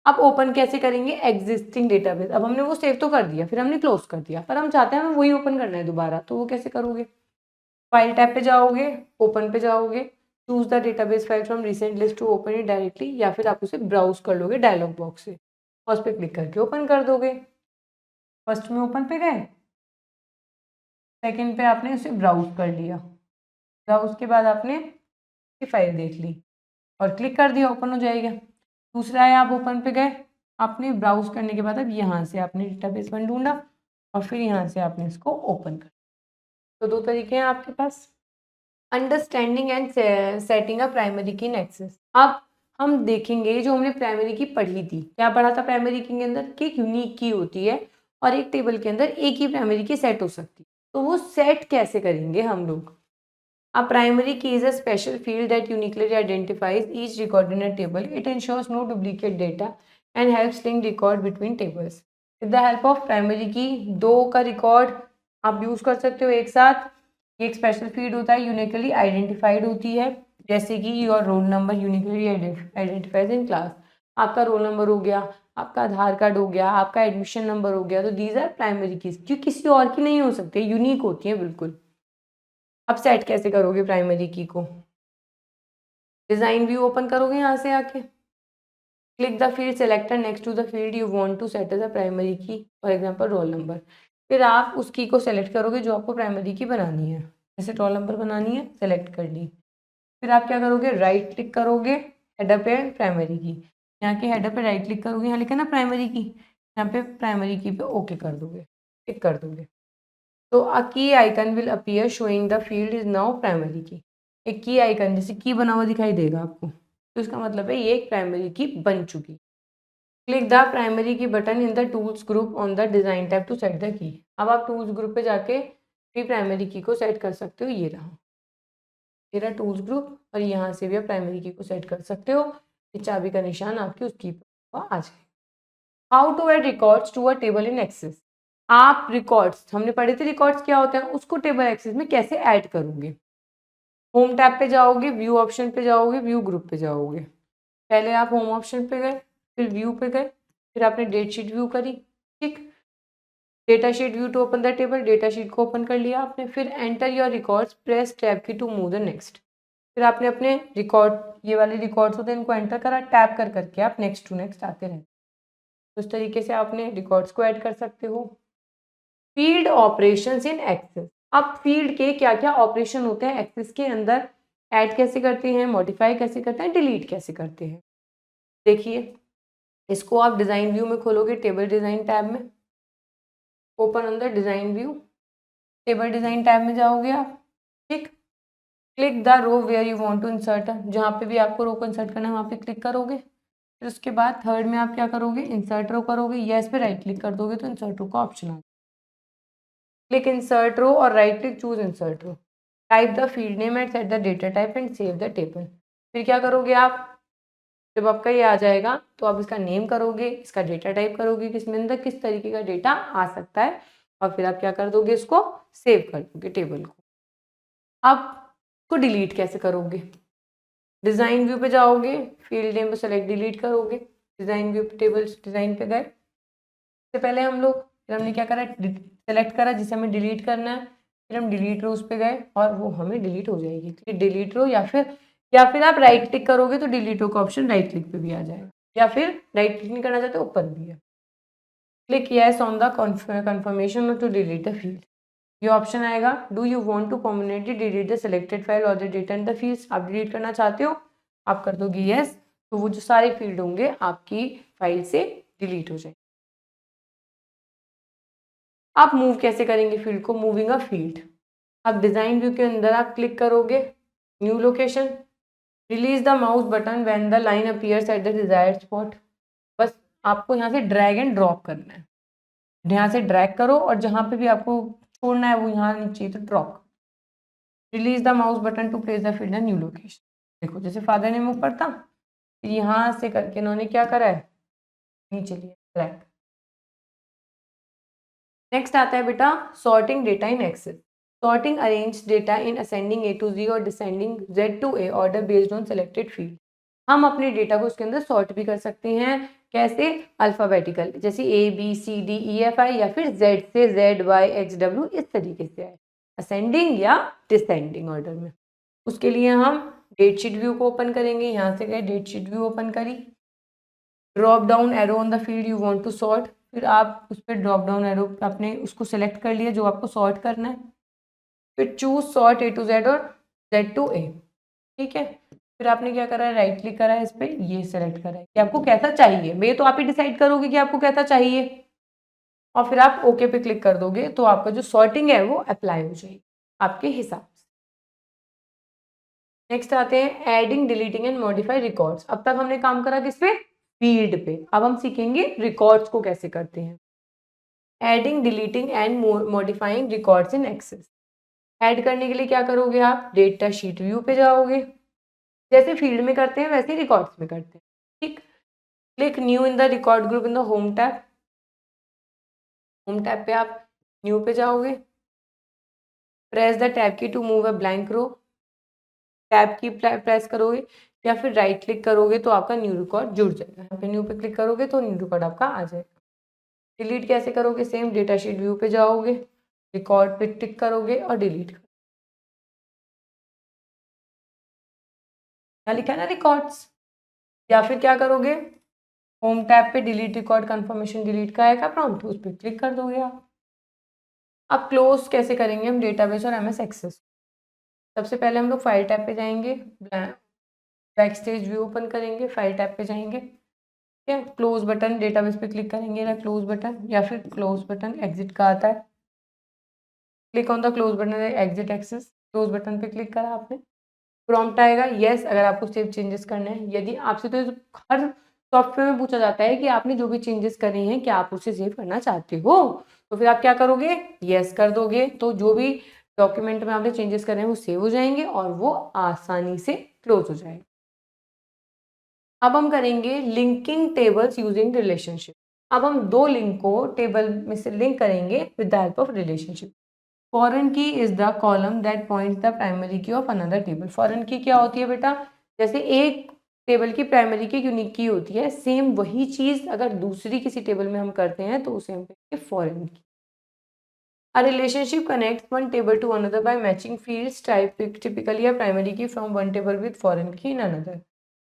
अब ओपन कैसे करेंगे एग्जिस्टिंग डेटाबेस। अब हमने वो सेव तो कर दिया, फिर हमने क्लोज कर दिया, पर हम चाहते हैं हमें वही ओपन करना है दोबारा, तो वो कैसे करोगे। फाइल टैब पे जाओगे, ओपन पे जाओगे, choose the database file from recent list to open it directly, या फिर आप उसे ब्राउज कर लोगे डायलॉग बॉक्स से, और उस पर क्लिक करके ओपन कर दोगे। फर्स्ट में ओपन पे गए, सेकंड पे आपने उसे ब्राउज कर लिया, ब्राउज के बाद आपने फाइल देख ली और क्लिक कर दिया, ओपन हो जाएगा। दूसरा है, आप ओपन पे गए, आपने ब्राउज करने के बाद अब यहाँ से आपने डेटाबेस वन ढूंढा और फिर यहाँ से आपने इसको ओपन कर। तो दो तरीके हैं आपके पास। Understanding and setting a primary key in access. अब हम देखेंगे जो हमने प्राइमरी की पढ़ी थी, क्या पढ़ा था प्राइमरी की के अंदर, कि एक यूनिक की होती है और एक टेबल के अंदर एक ही प्राइमरी की सेट हो सकती है। तो वो सेट कैसे करेंगे हम लोग। A primary key is a special field that uniquely identifies each record in a table. It ensures no duplicate data and helps link record between tables. With the help of primary key, दो का record आप use कर सकते हो एक साथ। ये एक स्पेशल फील्ड होता है, यूनिकली आइडेंटिफाइड होती है, जैसे कि your roll number uniquely identifies in class. आपका रोल नंबर हो गया, आपका आधार कार्ड हो गया, आपका एडमिशन नंबर हो गया, तो दीज आर प्राइमरी कीज, जो किसी और की नहीं हो सकते, यूनिक होती है बिल्कुल। अब सेट कैसे करोगे प्राइमरी की को, डिजाइन व्यू ओपन करोगे यहाँ से आके, click the field selector next to the field you want to set as a primary key, for example roll number. फिर आप उस की को सेलेक्ट करोगे जो आपको प्राइमरी की बनानी है, जैसे रोल नंबर बनानी है, सेलेक्ट कर ली। फिर आप क्या करोगे, राइट क्लिक करोगे, हेडर पे प्राइमरी की, यहाँ के हेडर पे राइट क्लिक करोगे, यहाँ लिखा ना प्राइमरी की, यहाँ पे प्राइमरी की पे ओके कर दोगे, टिक कर दोगे। तो अ की icon will appear showing the field is now primary की। एक की आइकन जैसे की बना हुआ दिखाई देगा आपको, तो इसका मतलब है ये एक प्राइमरी की बन चुकी। Click the primary key button in the tools group on the design tab to set the key. अब आप टूल्स ग्रुप पे जाके भी प्राइमरी की को सेट कर सकते हो, ये रहा टूल्स ग्रुप, और यहाँ से भी आप प्राइमरी की को सेट कर सकते हो। ये चाबी का निशान आपकी उस की पर आ जाएगा। How to add records to a table in access. आप रिकॉर्ड्स, हमने पढ़े थे रिकॉर्ड्स क्या होते हैं, उसको टेबल एक्सेस में कैसे ऐड करोगे। होम टैब पे जाओगे, व्यू ऑप्शन पे जाओगे, व्यू ग्रुप पे जाओगे। पहले आप होम ऑप्शन पे गए, फिर व्यू पे गए, फिर आपने डेट शीट व्यू करी, ठीक। Data sheet view to open the table, data sheet को ओपन कर लिया आपने, फिर enter your records, press tab key to move the next. फिर आपने अपने रिकॉर्ड, ये वाले रिकॉर्ड्स होते हैं, इनको एंटर करा, टैप कर करके आप नेक्स्ट टू नेक्स्ट आते रहें। तो इस तरीके से आपने रिकॉर्ड्स को ऐड कर सकते हो। Field operations in excess. अब फील्ड के क्या क्या ऑपरेशन होते हैं एक्सेस के अंदर, ऐड कैसे करते हैं, मॉडिफाई कैसे करते हैं, डिलीट कैसे करते हैं। देखिए, इसको आप डिज़ाइन व्यू में खोलोगे, टेबल डिज़ाइन टैब में, open on the design view, table design tab में जाओगे आप, ठीक। Click the row where you want to insert, जहाँ पे भी आपको रो को इंसर्ट करना है वहाँ पे क्लिक करोगे। फिर उसके बाद थर्ड में आप क्या करोगे, इंसर्ट रो करोगे, यस पे राइट क्लिक कर दोगे तो इंसर्ट रो का ऑप्शन आ, क्लिक इंसर्ट रो और right click choose insert row, type the field name and set the data type and save the table. फिर क्या करोगे आप, जब आपका ये आ जाएगा तो आप इसका नेम करोगे, इसका डेटा टाइप करोगे, किसमें अंदर किस तरीके का डेटा आ सकता है, और फिर आप क्या कर दोगे, इसको सेव कर दोगे टेबल को। अब इसको डिलीट कैसे करोगे, डिज़ाइन व्यू पे जाओगे, फील्ड नेम पे सेलेक्ट डिलीट करोगे, डिज़ाइन व्यू पे टेबल डिज़ाइन पे गए। इससे पहले हम लोग, फिर हमने क्या करा, सेलेक्ट करा जिसे हमें डिलीट करना है, फिर हम डिलीट रोज पे गए और वो हमें डिलीट हो जाएगी। डिलीट रो, या फिर आप राइट क्लिक करोगे तो डिलीट रो का ऑप्शन राइट क्लिक पे भी आ जाएगा, या फिर राइट क्लिक नहीं करना चाहते ऊपर भी है। Click yes on the confirmation to delete the field, ये ऑप्शन आएगा, do you want to permanently delete the selected file और the data and the fields, आप डिलीट करना चाहते हो, आप कर दोगे यस, तो वो जो सारे फील्ड होंगे आपकी फाइल से डिलीट हो जाएंगे। आप मूव कैसे करेंगे फील्ड को, मूविंग अ फील्ड, आप डिज़ाइन व्यू के अंदर आप क्लिक करोगे, new location, release the mouse button when the line appears at the desired spot. बस आपको यहाँ से ड्रैग एंड ड्रॉप करना है, यहाँ से ड्रैग करो और जहाँ पे भी आपको छोड़ना है वो यहाँ नीचे तो drop. Release the mouse button to place the field new location. देखो जैसे फादर ने ऊपर था, यहाँ से करके इन्होंने क्या करा है, नीचे लिया ड्रैग। नेक्स्ट आता है बेटा sorting data in Excel. Sorting arrange data in ascending A to Z और descending Z to A order based on selected field. हम अपने डेटा को उसके अंदर सॉर्ट भी कर सकते हैं, कैसे, अल्फ़ाबेटिकल, जैसे A B C D E F I, या फिर जेड से जेड वाई एक्स डब्ल्यू, इस तरीके से आए, असेंडिंग या डिसेंडिंग ऑर्डर में। उसके लिए हम डेट शीट व्यू को ओपन करेंगे, यहाँ से गए डेट शीट व्यू ओपन करी, drop down arrow on the field you want to sort, फिर आप उस पर ड्रॉप डाउन एरो आपने उसको सेलेक्ट कर लिया जो आपको सॉर्ट करना है, फिर choose sort A to Z और जेड टू ए, ठीक है। फिर आपने क्या करा है, राइट क्लिक करा है इस पर, ये सेलेक्ट करा है कि आपको कैसा चाहिए, ये तो आप ही डिसाइड करोगे कि आपको कैसा चाहिए, और फिर आप ओके पे क्लिक कर दोगे तो आपका जो सॉर्टिंग है वो अप्लाई हो जाएगी आपके हिसाब से। नेक्स्ट आते हैं adding deleting and modify records. अब तक हमने काम करा किस पे, फील्ड पे, अब हम सीखेंगे रिकॉर्ड्स को कैसे करते हैं। Adding deleting and modifying records in excess. Add करने के लिए क्या करोगे आप, डेटा शीट व्यू पे जाओगे, जैसे फील्ड में करते हैं वैसे रिकॉर्ड्स में करते हैं, ठीक। Click new in the record group in the home tab, home tab पे आप न्यू पे जाओगे, press the tab key to move a blank row, tab key press करोगे या फिर राइट क्लिक करोगे तो आपका न्यू रिकॉर्ड जुड़ जाएगा, यहाँ पे न्यू पे क्लिक करोगे तो न्यू रिकॉर्ड आपका आ जाएगा। डिलीट कैसे करोगे, सेम डेटा शीट व्यू पे जाओगे, रिकॉर्ड पे टिक करोगे और डिलीट करोगे, यहाँ लिखा है ना रिकॉर्ड्स, या फिर क्या करोगे, होम टैब पे डिलीट रिकॉर्ड कंफर्मेशन डिलीट का आएगा प्रॉम्प्ट, उस पर क्लिक कर दोगे आप। अब क्लोज कैसे करेंगे हम डेटाबेस और एमएस एक्सेस। सबसे पहले हम लोग फाइल टैब पे जाएंगे, बैक स्टेज व्यू ओपन करेंगे, फाइल टैब पे जाएंगे, ठीक है, क्लोज बटन डेटाबेस पे क्लिक करेंगे ना, क्लोज बटन, या फिर क्लोज बटन एग्जिट का आता है, click on the close button exit access, close button पे क्लिक करा आपने, प्रॉम्प्ट आएगा यस अगर आपको सेव चेंजेस करने हैं। यदि आपसे तो हर सॉफ्टवेयर में पूछा जाता है कि आपने जो भी चेंजेस करे हैं क्या आप उसे सेव करना चाहते हो, तो फिर आप क्या करोगे, यस कर दोगे, तो जो भी डॉक्यूमेंट में आपने चेंजेस करे हैं वो सेव हो जाएंगे और वो आसानी से क्लोज हो जाएंगे। अब हम करेंगे लिंकिंग टेबल्स यूजिंग रिलेशनशिप। अब हम दो लिंक को टेबल में से लिंक करेंगे with the help of relationship. Foreign key is the column that points the primary key of another table. Foreign key क्या होती है बेटा, जैसे एक टेबल की प्राइमरी की यूनिक की होती है, सेम वही चीज़ अगर दूसरी किसी टेबल में हम करते हैं तो उसे हम कहेंगे फॉरेन की। A relationship connects one table to another by matching fields typically a primary key from one table with foreign key in another.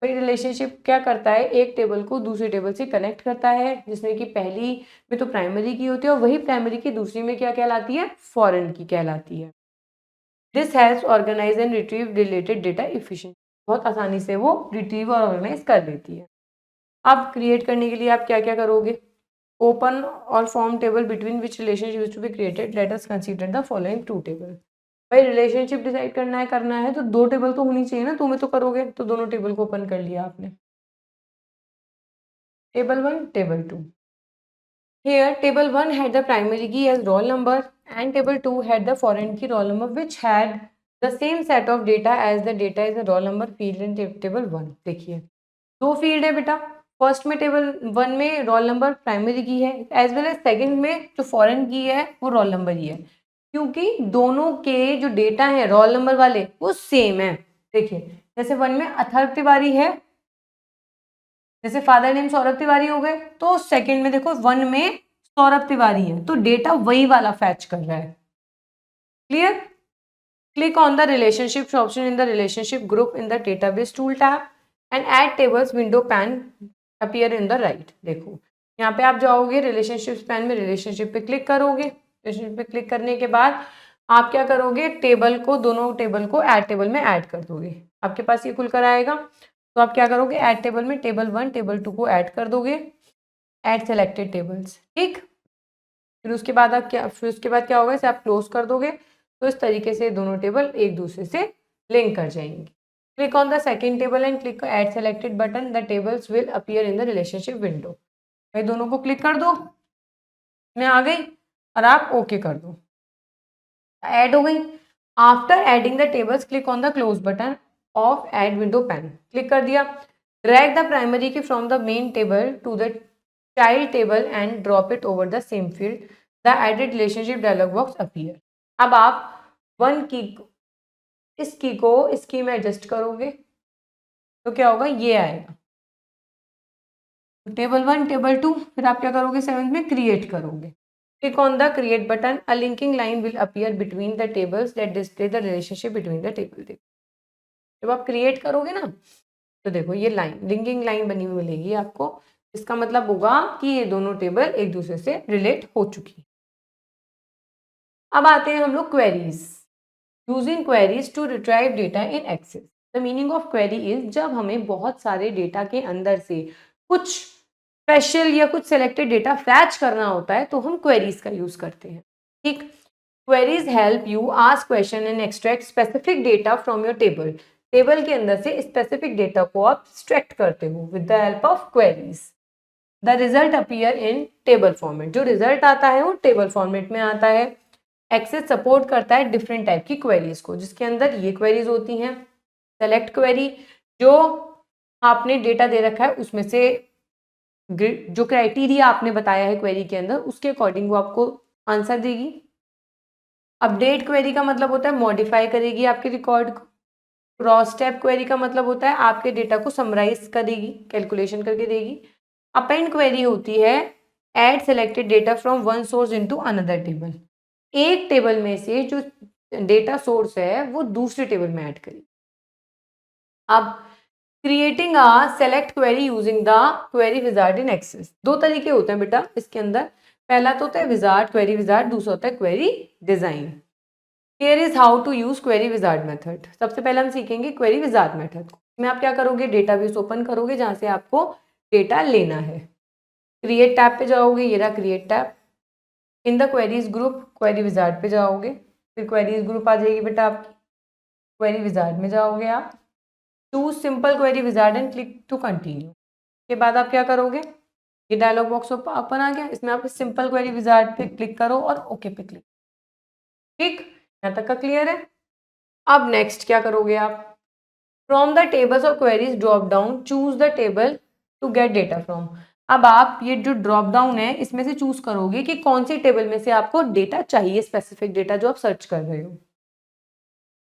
भाई रिलेशनशिप क्या करता है, एक टेबल को दूसरी टेबल से कनेक्ट करता है, जिसमें कि पहली में तो प्राइमरी की होती है और वही प्राइमरी की दूसरी में क्या कहलाती है, फॉरेन की कहलाती है. This helps organize and retrieve related data efficient. बहुत आसानी से वो रिट्रीव और ऑर्गेनाइज कर लेती है. अब क्रिएट करने के लिए आप क्या क्या करोगे, ओपन और form table between which relationship is to be created, let us consider the following two table. भाई रिलेशनशिप डिसाइड करना है तो दो टेबल तो होनी चाहिए ना, तुम्हें तो करोगे, तो दोनों टेबल को ओपन कर लिया आपने. Table 1, table 2. Here table 1 had the primary key as roll number and table 2 had the foreign key roll number which had the same set of data as the data is the roll number field in table 1. देखिए दो field है बेटा, first में table 1 में roll number primary की है as well as second में जो फॉरेन की है वो रोल नंबर ही है, क्योंकि दोनों के जो डेटा है रोल नंबर वाले वो सेम है. देखिए जैसे 1 में अथर्व तिवारी है, जैसे फादर नेम सौरभ तिवारी हो गए, तो सेकंड में देखो 1 में सौरभ तिवारी है, तो डेटा वही वाला फैच कर रहा है. Clear. Click on the relationship option in the relationship group in the database tool tab and add tables window pan appear in the right. देखो यहाँ पे आप जाओगे रिलेशनशिप पैन में, रिलेशनशिप पे क्लिक करोगे, रिलेशनशिप पे क्लिक करने के बाद आप क्या करोगे, टेबल को, दोनों टेबल को ऐड टेबल में ऐड कर दोगे. आपके पास ये खुलकर आएगा, तो आप क्या करोगे, ऐड टेबल में टेबल 1 टेबल 2 को ऐड कर दोगे, ऐड सेलेक्टेड टेबल्स. ठीक. फिर उसके बाद क्या होगा, इसे आप क्लोज कर दोगे, तो इस तरीके से दोनों टेबल एक दूसरे से लिंक कर जाएंगे. Click on the second table and click add selected button, the tables will appear in the relationship window. भाई दोनों को क्लिक कर दो, मैं आ गई, और आप ओके कर दो, ऐड हो गई. After adding the tables click on the close button of add window pane. Click कर दिया. Drag the primary key from the main table to the child table and drop it over the same field, the added relationship dialog box appear. अब आप इस की में adjust करोगे तो क्या होगा, ये आएगा टेबल 1 टेबल 2. फिर आप क्या करोगे, 7th में क्रिएट करोगे. Click on the create button, a linking line will appear between the tables that display the relationship between the table. जब आप क्रिएट करोगे ना, तो देखो ये लिंकिंग लाइन बनी हुई मिलेगी आपको, इसका मतलब होगा कि ये दोनों टेबल एक दूसरे से रिलेट हो चुकी. अब आते हैं हम लोग queries. Using queries to retrieve data in access. The meaning of query is जब हमें बहुत सारे डेटा के अंदर से कुछ स्पेशल या कुछ सेलेक्टेड डेटा फैच करना होता है तो हम क्वेरीज का यूज करते हैं. ठीक. Queries help you ask question and extract specific data from your table. Table के अंदर से स्पेसिफिक डेटा को आप एक्सट्रैक्ट करते हो with the help of queries. The result appear in table format. जो रिजल्ट आता है वो टेबल फॉर्मेट में आता है. एक्सेस सपोर्ट करता है डिफरेंट टाइप की क्वेरीज को, जिसके अंदर ये क्वेरीज होती हैं. सेलेक्ट क्वेरी, जो आपने डेटा दे रखा है उसमें से जो क्राइटेरिया आपने बताया है क्वेरी के अंदर उसके अकॉर्डिंग वो आपको आंसर देगी. अपडेट क्वेरी का मतलब होता है मॉडिफाई करेगी आपके रिकॉर्ड को. क्रॉस टैब क्वेरी का मतलब होता है आपके डेटा को समराइज करेगी, कैलकुलेशन करके देगी. अपेंड क्वेरी होती है add selected data from one source into another table. एक टेबल में से जो डेटा सोर्स है वो दूसरे टेबल में ऐड करेगी. अब creating a select query using the query wizard in excess. दो तरीके होते हैं बेटा इसके अंदर. पहला तो होता है विजार्ड, क्वेरी विजार्ड. दूसरा होता है query design. Here is how to use query wizard method. सबसे पहले हम सीखेंगे क्वेरी विजार्ड मेथड को. इसमें आप क्या करोगे, डेटाबेस ओपन करोगे जहां से आपको डेटा लेना है. क्रिएट टैब पे जाओगे, ये रहा create tab. In the queries group query wizard पे जाओगे, फिर क्वेरीज ग्रुप आ जाएगी बेटा आपकी. क्वेरी विजार्ड में जाओगे आप, choose simple query wizard and click to continue. के बाद आप क्या करोगे, ये डायलॉग बॉक्स ओपन आ गया, इसमें आप सिंपल क्वेरी विजार्ड पे क्लिक करो और ओके पे क्लिक. ठीक, यहाँ तक का क्लियर है. अब नेक्स्ट क्या करोगे आप, फ्रॉम द टेबल्स और queries drop down choose the table to get data from. अब आप ये जो ड्रॉप डाउन है इसमें से चूज करोगे कि कौन सी टेबल में से आपको डेटा चाहिए, स्पेसिफिक डेटा जो आप सर्च कर रहे हो.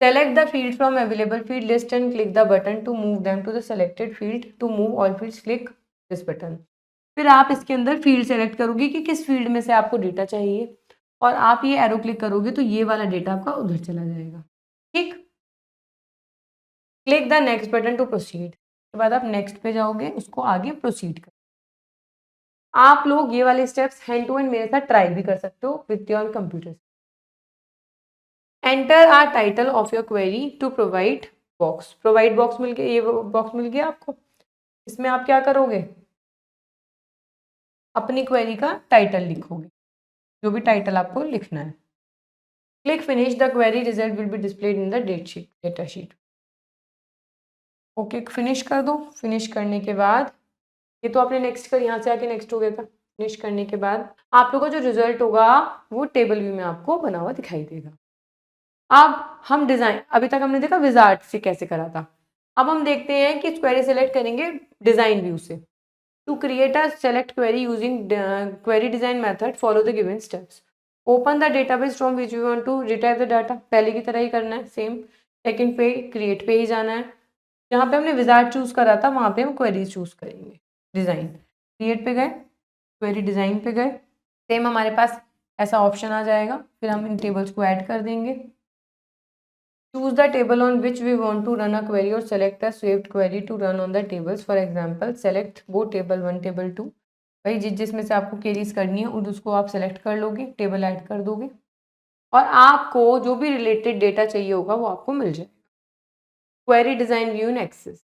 Select the field from available field list and click the button to move them to the selected field. To move all fields click this button. फिर आप इसके अंदर फील्ड सेलेक्ट करोगे कि किस फील्ड में से आपको डेटा चाहिए. और आप ये एरो क्लिक करोगे तो ये वाला डेटा आपका उधर चला जाएगा। ठीक, click the next button to proceed, के बाद आप नेक्स्ट पे जाओगे, उसको आगे प्रोसीड कर। आप लोग ये वाले स्टेप्स हैंड टू हैंड मेरे साथ ट्राई भी कर सकते हो with your computer. Enter are title of your query to provide box. Provide box मिल गया, ये बॉक्स मिल गया आपको। इसमें आप क्या करोगे, अपनी क्वेरी का टाइटल लिखोगे, जो भी टाइटल आपको लिखना है। Click finish, the query result will be displayed in the data sheet. Okay, finish कर दो। फिनिश करने के बाद ये तो आपने नेक्स्ट कर, यहाँ से आके नेक्स्ट हो गया था। फिनिश करने के बाद आप लोगों का जो रिजल्ट होगा वो टेबल व्यू में आपको बना हुआ दिखाई देगा। अब हम डिजाइन, अभी तक हमने देखा विजार्ड से कैसे करा था, अब हम देखते हैं कि क्वेरी सेलेक्ट करेंगे डिजाइन व्यू से। To create a select query using query design method, follow the given steps. Open the database from which we want to retrieve the data, पहले की तरह ही करना है सेम। सेकंड पे क्रिएट पे ही जाना है, जहाँ पे हमने विजार्ड चूज करा था वहाँ पे हम क्वेरी चूज करेंगे। डिजाइन, क्रिएट पे गए, क्वेरी डिजाइन पे गए, सेम हमारे पास ऐसा ऑप्शन आ जाएगा। फिर हम इन टेबल्स को ऐड कर देंगे। Choose the table on which we want to run a query और select the swept query to run on the tables. For example select वो टेबल 1 टेबल 2, भाई जिसमें से आपको क्वेरीज करनी है उसको आप सेलेक्ट कर लोगे, टेबल ऐड कर दोगे और आपको जो भी रिलेटेड डेटा चाहिए होगा वो आपको मिल जाएगा। Query design view in access.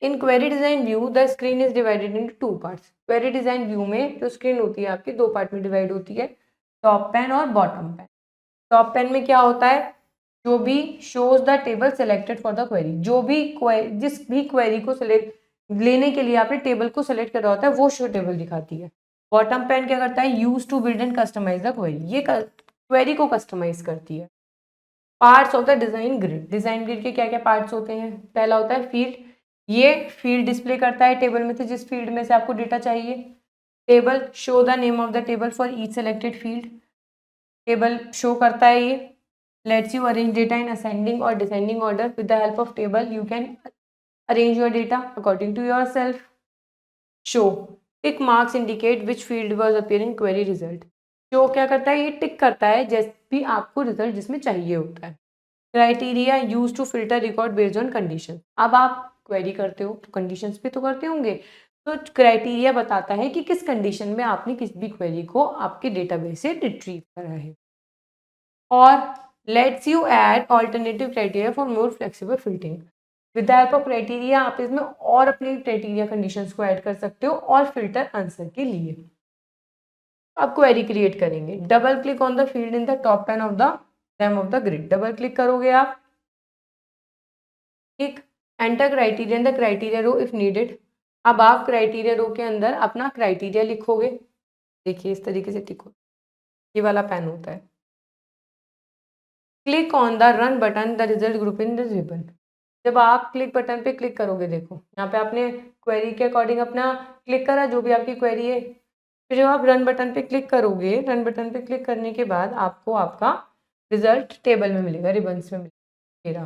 In query design view the screen is divided into 2 parts. Query design view में जो स्क्रीन होती है आपकी 2 पार्ट में डिवाइड होती है, टॉप पैन और बॉटम पैन। टॉप पैन में क्या होता है, जो भी shows the table selected for the query, जो भी जिस भी क्वेरी को सिलेक्ट लेने के लिए आपने टेबल को सेलेक्ट करा होता है वो शो टेबल दिखाती है। बॉटम पैन क्या करता है, use to build and customize the query, ये क्वेरी को कस्टमाइज करती है। Parts of the design grid. Design grid के क्या क्या पार्ट्स होते हैं, पहला होता है फील्ड, ये फील्ड डिस्प्ले करता है टेबल में से जिस फील्ड में से आपको डेटा चाहिए। Table, show the name of the table for each selected field, table show करता है ये। Let's you arrange data in ascending और descending order, with the help of table you can arrange your data according to your self. Show, tick marks indicate which field was appear in query result. Show क्या करता है, ये टिक करता है जैसे भी आपको रिजल्ट जिसमें चाहिए होता है। Criteria, use to filter record based on condition. अब आप क्वेरी करते हो तो कंडीशंस पे तो करते होंगे, तो क्राइटेरिया बताता है कि किस कंडीशन में आपने किसी भी क्वेरी को आपके डेटाबेस से रिट्रीव करा है। और let's you add alternative criteria for more flexible filtering. With the help of criteria आप इसमें और अपने क्राइटेरिया कंडीशंस को ऐड कर सकते हो और फिल्टर आंसर के लिए। अब क्वेरी क्रिएट करेंगे। Double click on the field in the top pane of the name of the grid. Double click करोगे आप, ठीक, enter criteria in the criteria row if needed. अब आप क्राइटेरिया रो के अंदर अपना क्राइटेरिया लिखोगे। देखिए इस तरीके से टिक हो, ये वाला पैन होता है। Click on the run button, the result group in this ribbon. जब आप क्लिक बटन पे क्लिक करोगे, देखो यहाँ पे आपने क्वेरी के अकॉर्डिंग अपना क्लिक करा जो भी आपकी क्वेरी है। फिर जब आप रन बटन पे क्लिक करोगे, रन बटन पे क्लिक करने के बाद आपको आपका रिजल्ट टेबल में मिलेगा, रिबन्स में मिलेगा।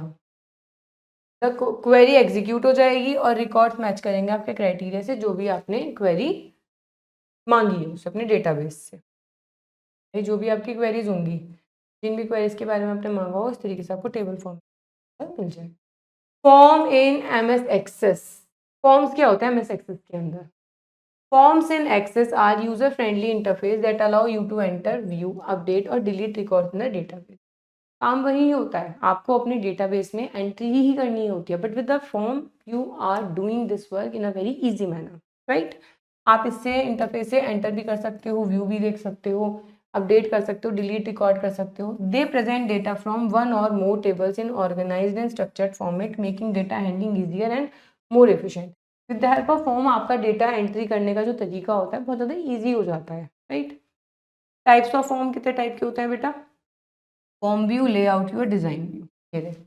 द क्वेरी एग्जीक्यूट हो जाएगी और रिकॉर्ड्स मैच करेंगे आपके क्राइटेरिया से, जो भी आपने क्वेरी मांगी है उससे अपने डेटाबेस से। जो भी आपकी क्वेरीज होंगी, जिन भी क्वेरीज के बारे में आपने मांगा हो, इस तरीके से आपको टेबल फॉर्म मिल जाएगा। Form in MS Access. Forms क्या होता है एमएस एक्सेस के अंदर? Forms in Access are user friendly interface that allow you to enter, view, update और delete records in the database. काम वही होता है, आपको अपने डेटाबेस में एंट्री ही करनी होती है, but with the form you are doing this work in a very easy manner, right. आप इससे इंटरफेस से एंटर भी कर सकते हो, व्यू भी देख सकते हो, अपडेट कर सकते हो, डिलीट रिकॉर्ड कर सकते हो। They present data from one or more tables in organised and structured format, making data handling easier and more efficient. With the help of form आपका डेटा एंट्री करने का जो तरीका होता है बहुत ज़्यादा ईजी हो जाता है, राइट। टाइप्स ऑफ फॉर्म कितने टाइप के होते हैं बेटा? फॉर्म व्यू, लेआउट व्यू और डिज़ाइन व्यू। ये देखो,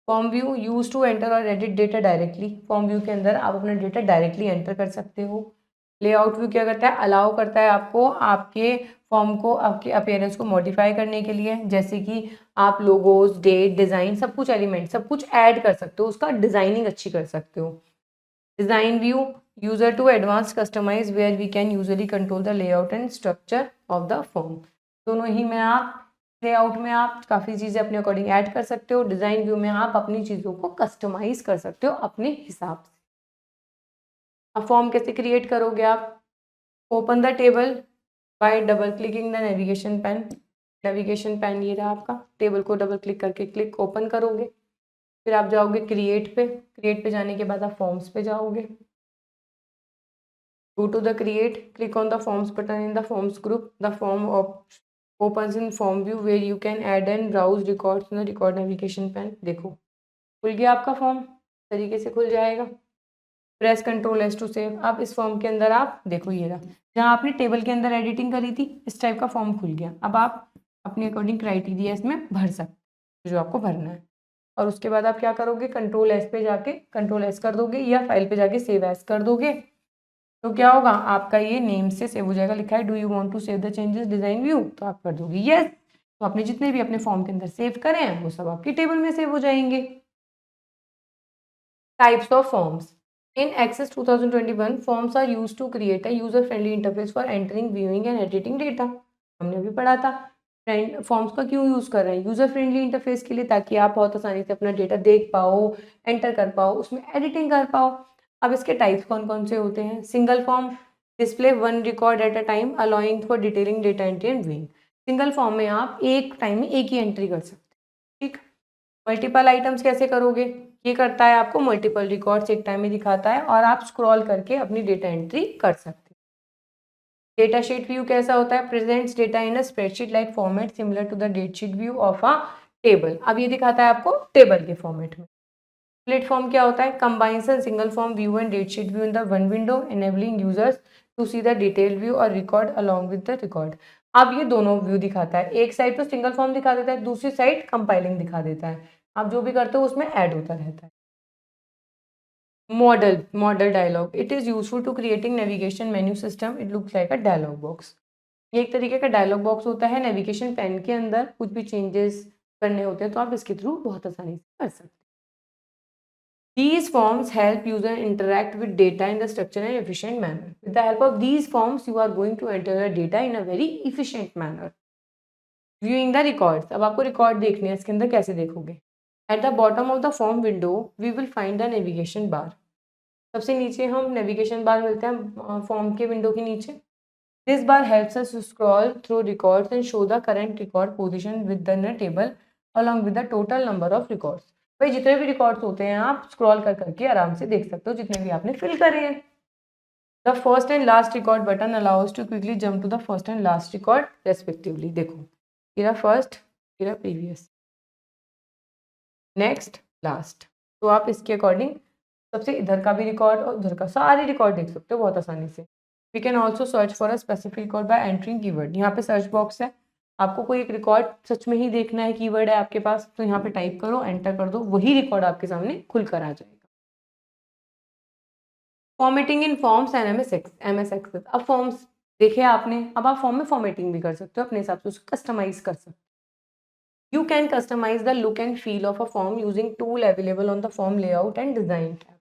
form view use to enter और edit data directly. Form view के अंदर आप अपना डेटा डायरेक्टली एंटर कर सकते हो। लेआउट व्यू क्या करता है, अलाउ करता है आपको आपके फॉर्म को, आपके अपीयरेंस को मॉडिफाई करने के लिए, जैसे कि आप लोगोज, डेट, डिज़ाइन, सब कुछ एलिमेंट सब कुछ ऐड कर सकते हो, उसका डिज़ाइनिंग अच्छी कर सकते हो। Design view, user to advance customize where we can usually control the layout and structure of the form. दोनों ही में आप लेआउट में आप काफ़ी चीज़ें अपने अकॉर्डिंग ऐड कर सकते हो, डिज़ाइन व्यू में आप अपनी चीज़ों को कस्टमाइज कर सकते हो अपने हिसाब से। अब फॉर्म कैसे क्रिएट करोगे आप? Open the table by double clicking the navigation pane. Navigation pane ये रहा आपका, टेबल को डबल क्लिक करके क्लिक ओपन करोगे, फिर आप जाओगे क्रिएट पे जाने के बाद आप फॉर्म्स पे जाओगे। Go to the create, click on the forms button in the forms group. The form opens in form view where you can add and browse records in the record navigation pen. देखो खुल गया आपका form, तरीके से खुल जाएगा। Press control S to save. अब इस फॉर्म के अंदर आप देखो ये रहा, जहाँ आपने टेबल के अंदर एडिटिंग करी थी इस टाइप का फॉर्म खुल गया। अब आप अपने अकॉर्डिंग क्राइटेरिया इसमें भर सकते जो आपको भरना है। और उसके बाद आप क्या करोगे, कंट्रोल एस पे जाके कंट्रोल एस कर दोगे या फाइल पे जाके सेव एस कर दोगे। तो क्या होगा, आपका ये नेम से सेव हो जाएगा। लिखा है do you want to save the changes design view, तो आप कर दोगे यस। तो आपने जितने भी अपने फॉर्म के अंदर सेव करे हैं वो सब आपकी टेबल में सेव हो जाएंगे। Types of forms in access 2021 forms are used to create a user friendly interface for entering, viewing and editing data. हमने अभी पढ़ा था फॉर्म्स का क्यों यूज कर रहे हैं, यूजर फ्रेंडली इंटरफेस के लिए, ताकि आप बहुत आसानी से अपना डेटा देख पाओ, एंटर कर पाओ, उसमें एडिटिंग कर पाओ। अब इसके टाइप्स कौन कौन से होते हैं। Single form display one record at a time allowing for detailing data entry and viewing. Single form में आप एक टाइम में एक ही एंट्री कर सकते हैं। ठीक। मल्टीपल आइटम्स कैसे करोगे, ये करता है आपको मल्टीपल रिकॉर्ड्स एक टाइम में दिखाता है और आप स्क्रॉल करके अपनी डेटा एंट्री कर सकते हैं। डेटा शीट व्यू कैसा होता है, presents data in a spreadsheet like format similar to the date sheet view of a table. अब ये दिखाता है आपको टेबल के फॉर्मेट में। प्लेटफॉर्म क्या होता है, combines a single form view and date sheet view in the one window enabling users to see the detail view और record along with the record. अब ये दोनों व्यू दिखाता है, एक साइड तो सिंगल फॉर्म दिखा देता है, दूसरी साइड कंपाइलिंग दिखा देता है। आप जो भी करते हो उसमें ऐड होता रहता है। Model dialog it is useful to creating navigation menu system, it looks like a dialog box. ये एक तरीके का डायलॉग बॉक्स होता है नेविगेशन पेन के अंदर, कुछ भी चेंजेस करने होते हैं तो आप इसके थ्रू बहुत आसानी से कर सकते हैं। These forms help user interact with data in the structured and efficient manner. With the help of these forms, you are going to enter the data in a very efficient manner. Viewing the records. अब आपको record देखने हैं, इसके अंदर कैसे देखोगे। At the bottom of the form window, we will find the navigation bar. सबसे नीचे हम नेविगेशन बार मिलते हैं फॉर्म के विंडो के नीचे। This bar helps us to scroll through records and show the current record position within a table along with the total number of records. भाई जितने भी रिकॉर्ड्स होते हैं आप स्क्रॉल कर करके आराम से देख सकते हो जितने भी आपने फिल करे हैं। The first and last record button allows to quickly jump to the first and last record respectively. देखो मेरा फर्स्ट, मेरा प्रीवियस, नेक्स्ट, लास्ट। तो आप इसके अकॉर्डिंग सबसे इधर का भी रिकॉर्ड और उधर का सारे रिकॉर्ड देख सकते हो बहुत आसानी से। We can also search for a specific record by entering keyword. यहाँ पे सर्च बॉक्स है, आपको कोई एक रिकॉर्ड सच में ही देखना है, कीवर्ड है आपके पास, तो यहाँ पे टाइप करो, एंटर कर दो, वही रिकॉर्ड आपके सामने खुल कर आ जाएगा। Formatting in forms and MS access. अब फॉर्म्स देखे आपने, अब आप फॉर्म में फॉर्मेटिंग भी कर सकते हो, अपने हिसाब से उसको कस्टमाइज कर सकते हो। You can customize the look and feel of a form using tool available on the form layout and design tab.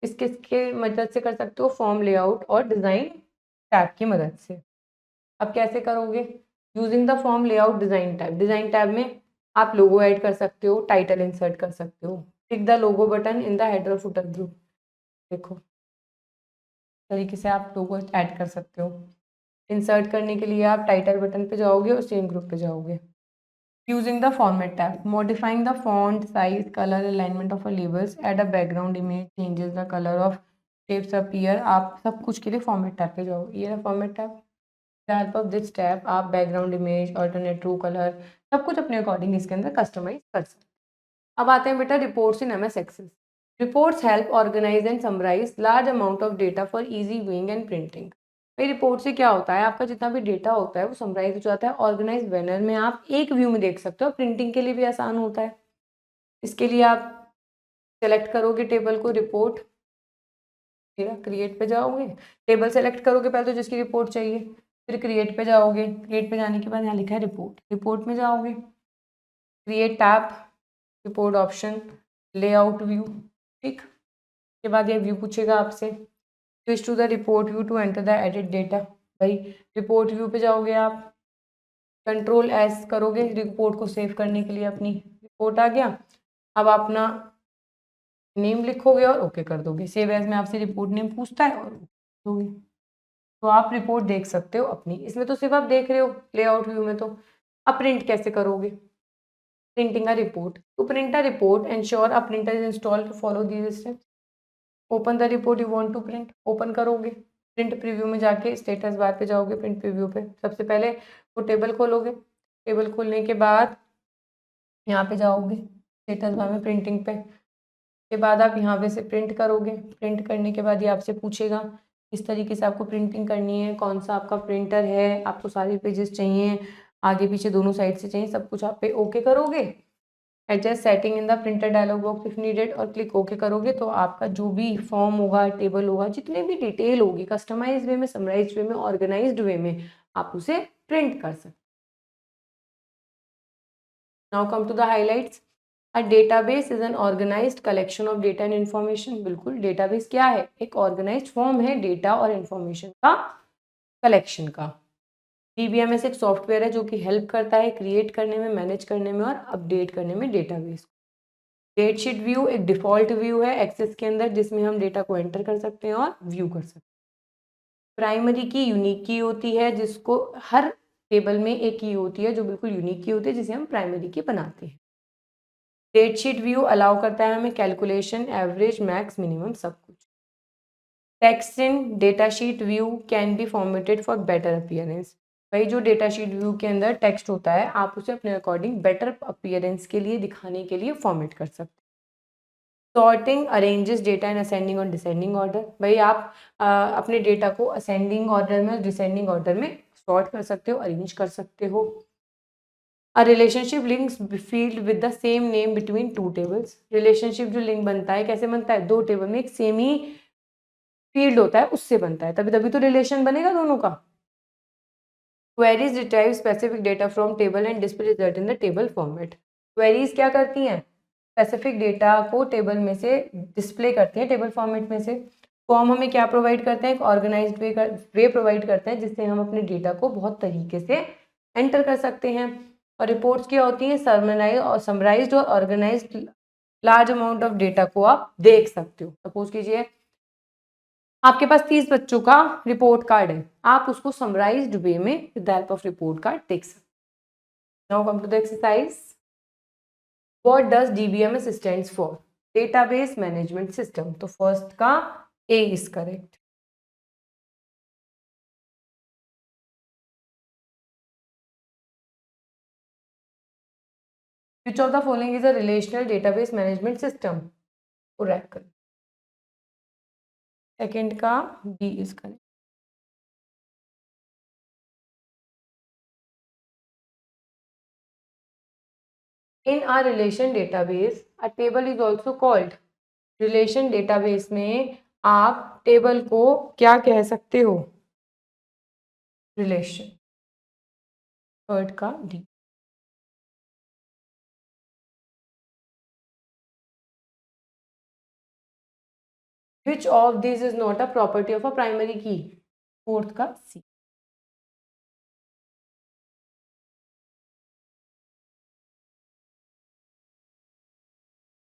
इसके मदद से कर सकते हो फॉर्म लेआउट और डिज़ाइन टैब की मदद से। अब कैसे करोगे, using the form layout design tab. Design tab में आप लोगो ऐड कर सकते हो, टाइटल इंसर्ट कर सकते हो। Tick the logo button in the header footer group. देखो तरीके से आप लोगो ऐड कर सकते हो। इंसर्ट करने के लिए आप टाइटल बटन पे जाओगे और सेम ग्रुप पे जाओगे। Using the format tab, modifying the font size, color, alignment of a labels, add a background image, changes the color of shapes appear। आप सब कुछ के लिए format tab पे जाओ, ये है format tab। With the help of this tab आप background image, alternate true color सब कुछ अपने अकॉर्डिंग इसके अंदर कस्टमाइज कर सकते हैं। अब आते हैं बेटा reports in MS Excel. Reports help organize and summarize large amount of data for easy viewing and printing. भाई रिपोर्ट से क्या होता है, आपका जितना भी डेटा होता है वो समराइज हो जाता है, ऑर्गेनाइज मैनर में आप एक व्यू में देख सकते हो, प्रिंटिंग के लिए भी आसान होता है। इसके लिए आप सेलेक्ट करोगे टेबल को, रिपोर्ट, फिर क्रिएट पे जाओगे, टेबल सेलेक्ट करोगे पहले तो जिसकी रिपोर्ट चाहिए, फिर क्रिएट पे जाओगे, क्रिएट पे जाने के बाद यहाँ लिखा है रिपोर्ट, रिपोर्ट में जाओगे, create tab, report option, layout view. ठीक, के बाद ये व्यू पूछेगा आपसे, switch to the report view to enter the edit data. भाई रिपोर्ट व्यू पे जाओगे आप, कंट्रोल एस करोगे रिपोर्ट को सेव करने के लिए, अपनी रिपोर्ट आ गया। अब अपना नेम लिखोगे और ओके कर दोगे। सेव एज में आपसे रिपोर्ट नेम पूछता है और दोगे, तो आप रिपोर्ट देख सकते हो अपनी। इसमें तो सिर्फ आप देख रहे हो लेआउट व्यू में। तो अब प्रिंट कैसे करोगे? Printing a report. To print a report ensure a printer is installed to follow these steps. Open the report you want to print. Open करोगे, प्रिंट प्रीव्यू में जाके स्टेटस बार पे जाओगे। प्रिंट प्रीव्यू पे सबसे पहले वो टेबल खोलोगे। टेबल खोलने के बाद यहाँ पे जाओगे स्टेटस बार में प्रिंटिंग पे। के बाद आप यहाँ पे से प्रिंट करोगे। प्रिंट करने के बाद ये आपसे पूछेगा किस तरीके से आपको प्रिंटिंग करनी है, कौन सा आपका प्रिंटर है, आपको सारे पेजेस चाहिए, आगे पीछे दोनों साइड से चाहिए, सब कुछ आप पे ओके करोगे। Adjust setting in the printer dialog box if needed और क्लिक ओके करोगे तो आपका जो भी फॉर्म होगा, टेबल होगा, जितने भी डिटेल होगी, कस्टमाइज वे में, समराइज वे में, ऑर्गेनाइज्ड वे में आप उसे प्रिंट कर सकते। Now come to the highlights. A database is an organized collection of data and information. बिल्कुल, डेटाबेस क्या है? एक ऑर्गेनाइज्ड फॉर्म है डेटा और इन्फॉर्मेशन का कलेक्शन का। डीबीएमएस एक सॉफ्टवेयर है जो कि हेल्प करता है क्रिएट करने में, मैनेज करने में और अपडेट करने में डेटाबेस। डेटशीट व्यू एक डिफॉल्ट व्यू है एक्सेस के अंदर जिसमें हम डेटा को एंटर कर सकते हैं और व्यू कर सकते हैं। प्राइमरी की यूनिक की होती है जिसको हर टेबल में एक की होती है जो बिल्कुल यूनिक की होती है जिसे हम प्राइमरी की बनाते हैं। डेटशीट व्यू अलाउ करता है हमें कैलकुलेशन, एवरेज, मैक्स, मिनिमम, सब कुछ। Text in data sheet view can be formatted for better appearance. भाई जो डेटा शीट व्यू के अंदर टेक्स्ट होता है आप उसे अपने अकॉर्डिंग बेटर अपीयरेंस के लिए, दिखाने के लिए फॉर्मेट कर सकते हैं। Sorting arranges data in ascending और डिसेंडिंग ऑर्डर। भाई आप अपने डेटा को असेंडिंग ऑर्डर में और डिसेंडिंग ऑर्डर में सॉर्ट कर सकते हो, अरेंज कर सकते हो। A relationship links field with the same name between two tables. Relationship जो लिंक बनता है कैसे बनता है? दो टेबल में एक सेम ही फील्ड होता है उससे बनता है, तभी तभी तो रिलेशन बनेगा दोनों का। Queries retrieve specific data from table and display result in the table format. Queries क्या करती हैं? स्पेसिफिक डेटा को टेबल में से डिस्प्ले करते हैं टेबल फॉर्मेट में से। फॉर्म हमें क्या प्रोवाइड करते हैं? एक ऑर्गेनाइज्ड वे प्रोवाइड करते हैं जिससे हम अपने डेटा को बहुत तरीके से एंटर कर सकते हैं। और रिपोर्ट्स क्या होती हैं? समराइज्ड और organized large amount of data को आप देख सकते हो। सपोज कीजिए आपके पास 30 बच्चों का रिपोर्ट कार्ड है, आप उसको समराइज्ड वे में with the help of report card देख सकते हो। Now come to the exercise. What does DBMS stands for? Database Management System. तो फर्स्ट का A is correct. Which of the following is a relational database management system? Oracle. Second का B is correct. In a relation database, a table is also called. Relation database में आप table को क्या कह सकते हो? Relation. Third का D. Which of these is not a property of a primary key? Fourth का C.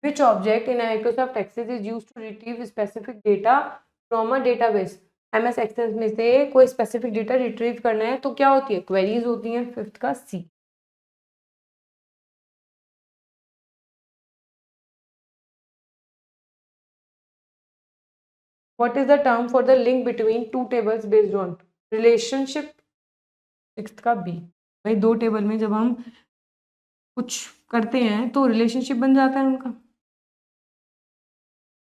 Which object in Microsoft Access is used to retrieve specific data from a database? MS Access में से कोई specific data retrieve करना है तो क्या होती है? क्वेरीज होती हैं। फिफ्थ का सी। What is the term for the link between two tables based on relationship? Sixth का बी। भाई दो टेबल में जब हम कुछ करते हैं तो रिलेशनशिप बन जाता है उनका।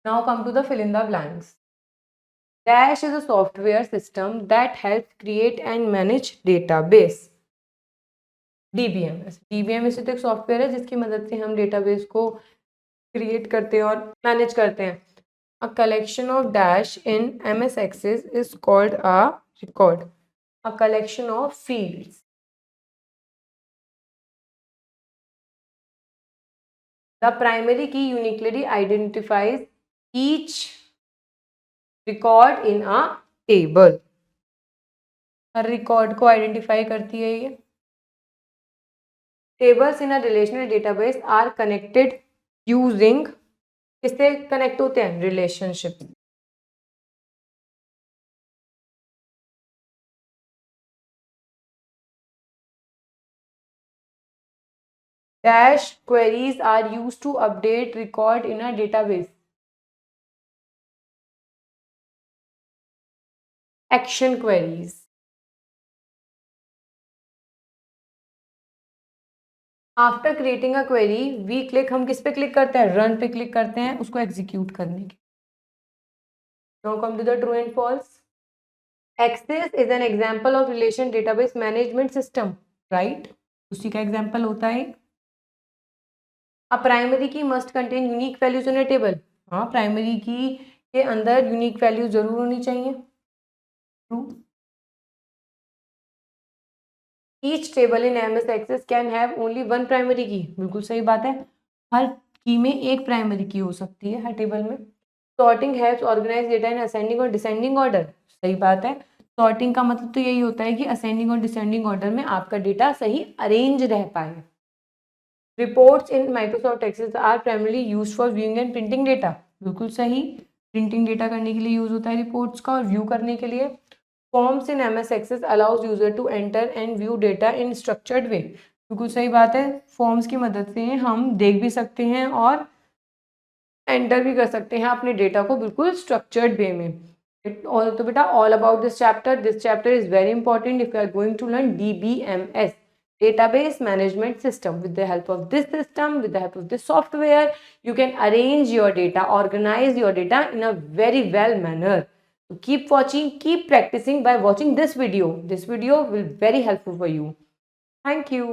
Now come to the fill in the blanks. Dash is a software system that helps create and manage database. DBMS तो एक सॉफ्टवेयर है जिसकी मदद से हम डेटाबेस को क्रिएट करते हैं और मैनेज करते हैं। A collection of dash in MS Access is called a record. A collection of fields. The primary key uniquely identifies each record in a table. हर रिकॉर्ड को आइडेंटिफाई करती है ये। Tables in a relational database are connected using, किससे कनेक्ट होते हैं? Relationship. Dash queries are use to update record in a database. Action queries. After creating a query we click, हम किस पे क्लिक करते हैं? रन पे क्लिक करते हैं उसको एग्जीक्यूट करने के। Now come to the true and false. Access is an example of relation database management system, right? उसी का एग्जांपल होता है। A primary key must contain unique values in a table. हाँ, प्राइमरी की के अंदर unique value जरूर होनी चाहिए। True. Each table in MS Access can have only one primary key. बिल्कुल सही बात है, हर की में एक प्राइमरी की हो सकती है हर टेबल में। Sorting helps organize data in ascending और डिसेंडिंग ऑर्डर। सही बात है, सॉर्टिंग का मतलब तो यही होता है कि असेंडिंग और डिसेंडिंग ऑर्डर में आपका डेटा सही अरेंज रह पाए। Reports in Microsoft Excel are primarily used for viewing and printing data. बिल्कुल सही, प्रिंटिंग डेटा करने के लिए यूज होता है रिपोर्ट्स का और व्यू करने के लिए। Forms in MS Access allows user to enter and view data in structured way. बिल्कुल सही बात है, फॉर्म्स की मदद से हम देख भी सकते हैं और एंटर भी कर सकते हैं अपने डेटा को बिल्कुल स्ट्रक्चर्ड वे में। तो बेटा all about this chapter is very important if you are going to learn DBMS, database management system. With the help of this system, with the help of this software, you can arrange your data, organize your data in a very well manner. So keep watching, keep practicing by watching this video. This video will be very helpful for you. Thank you.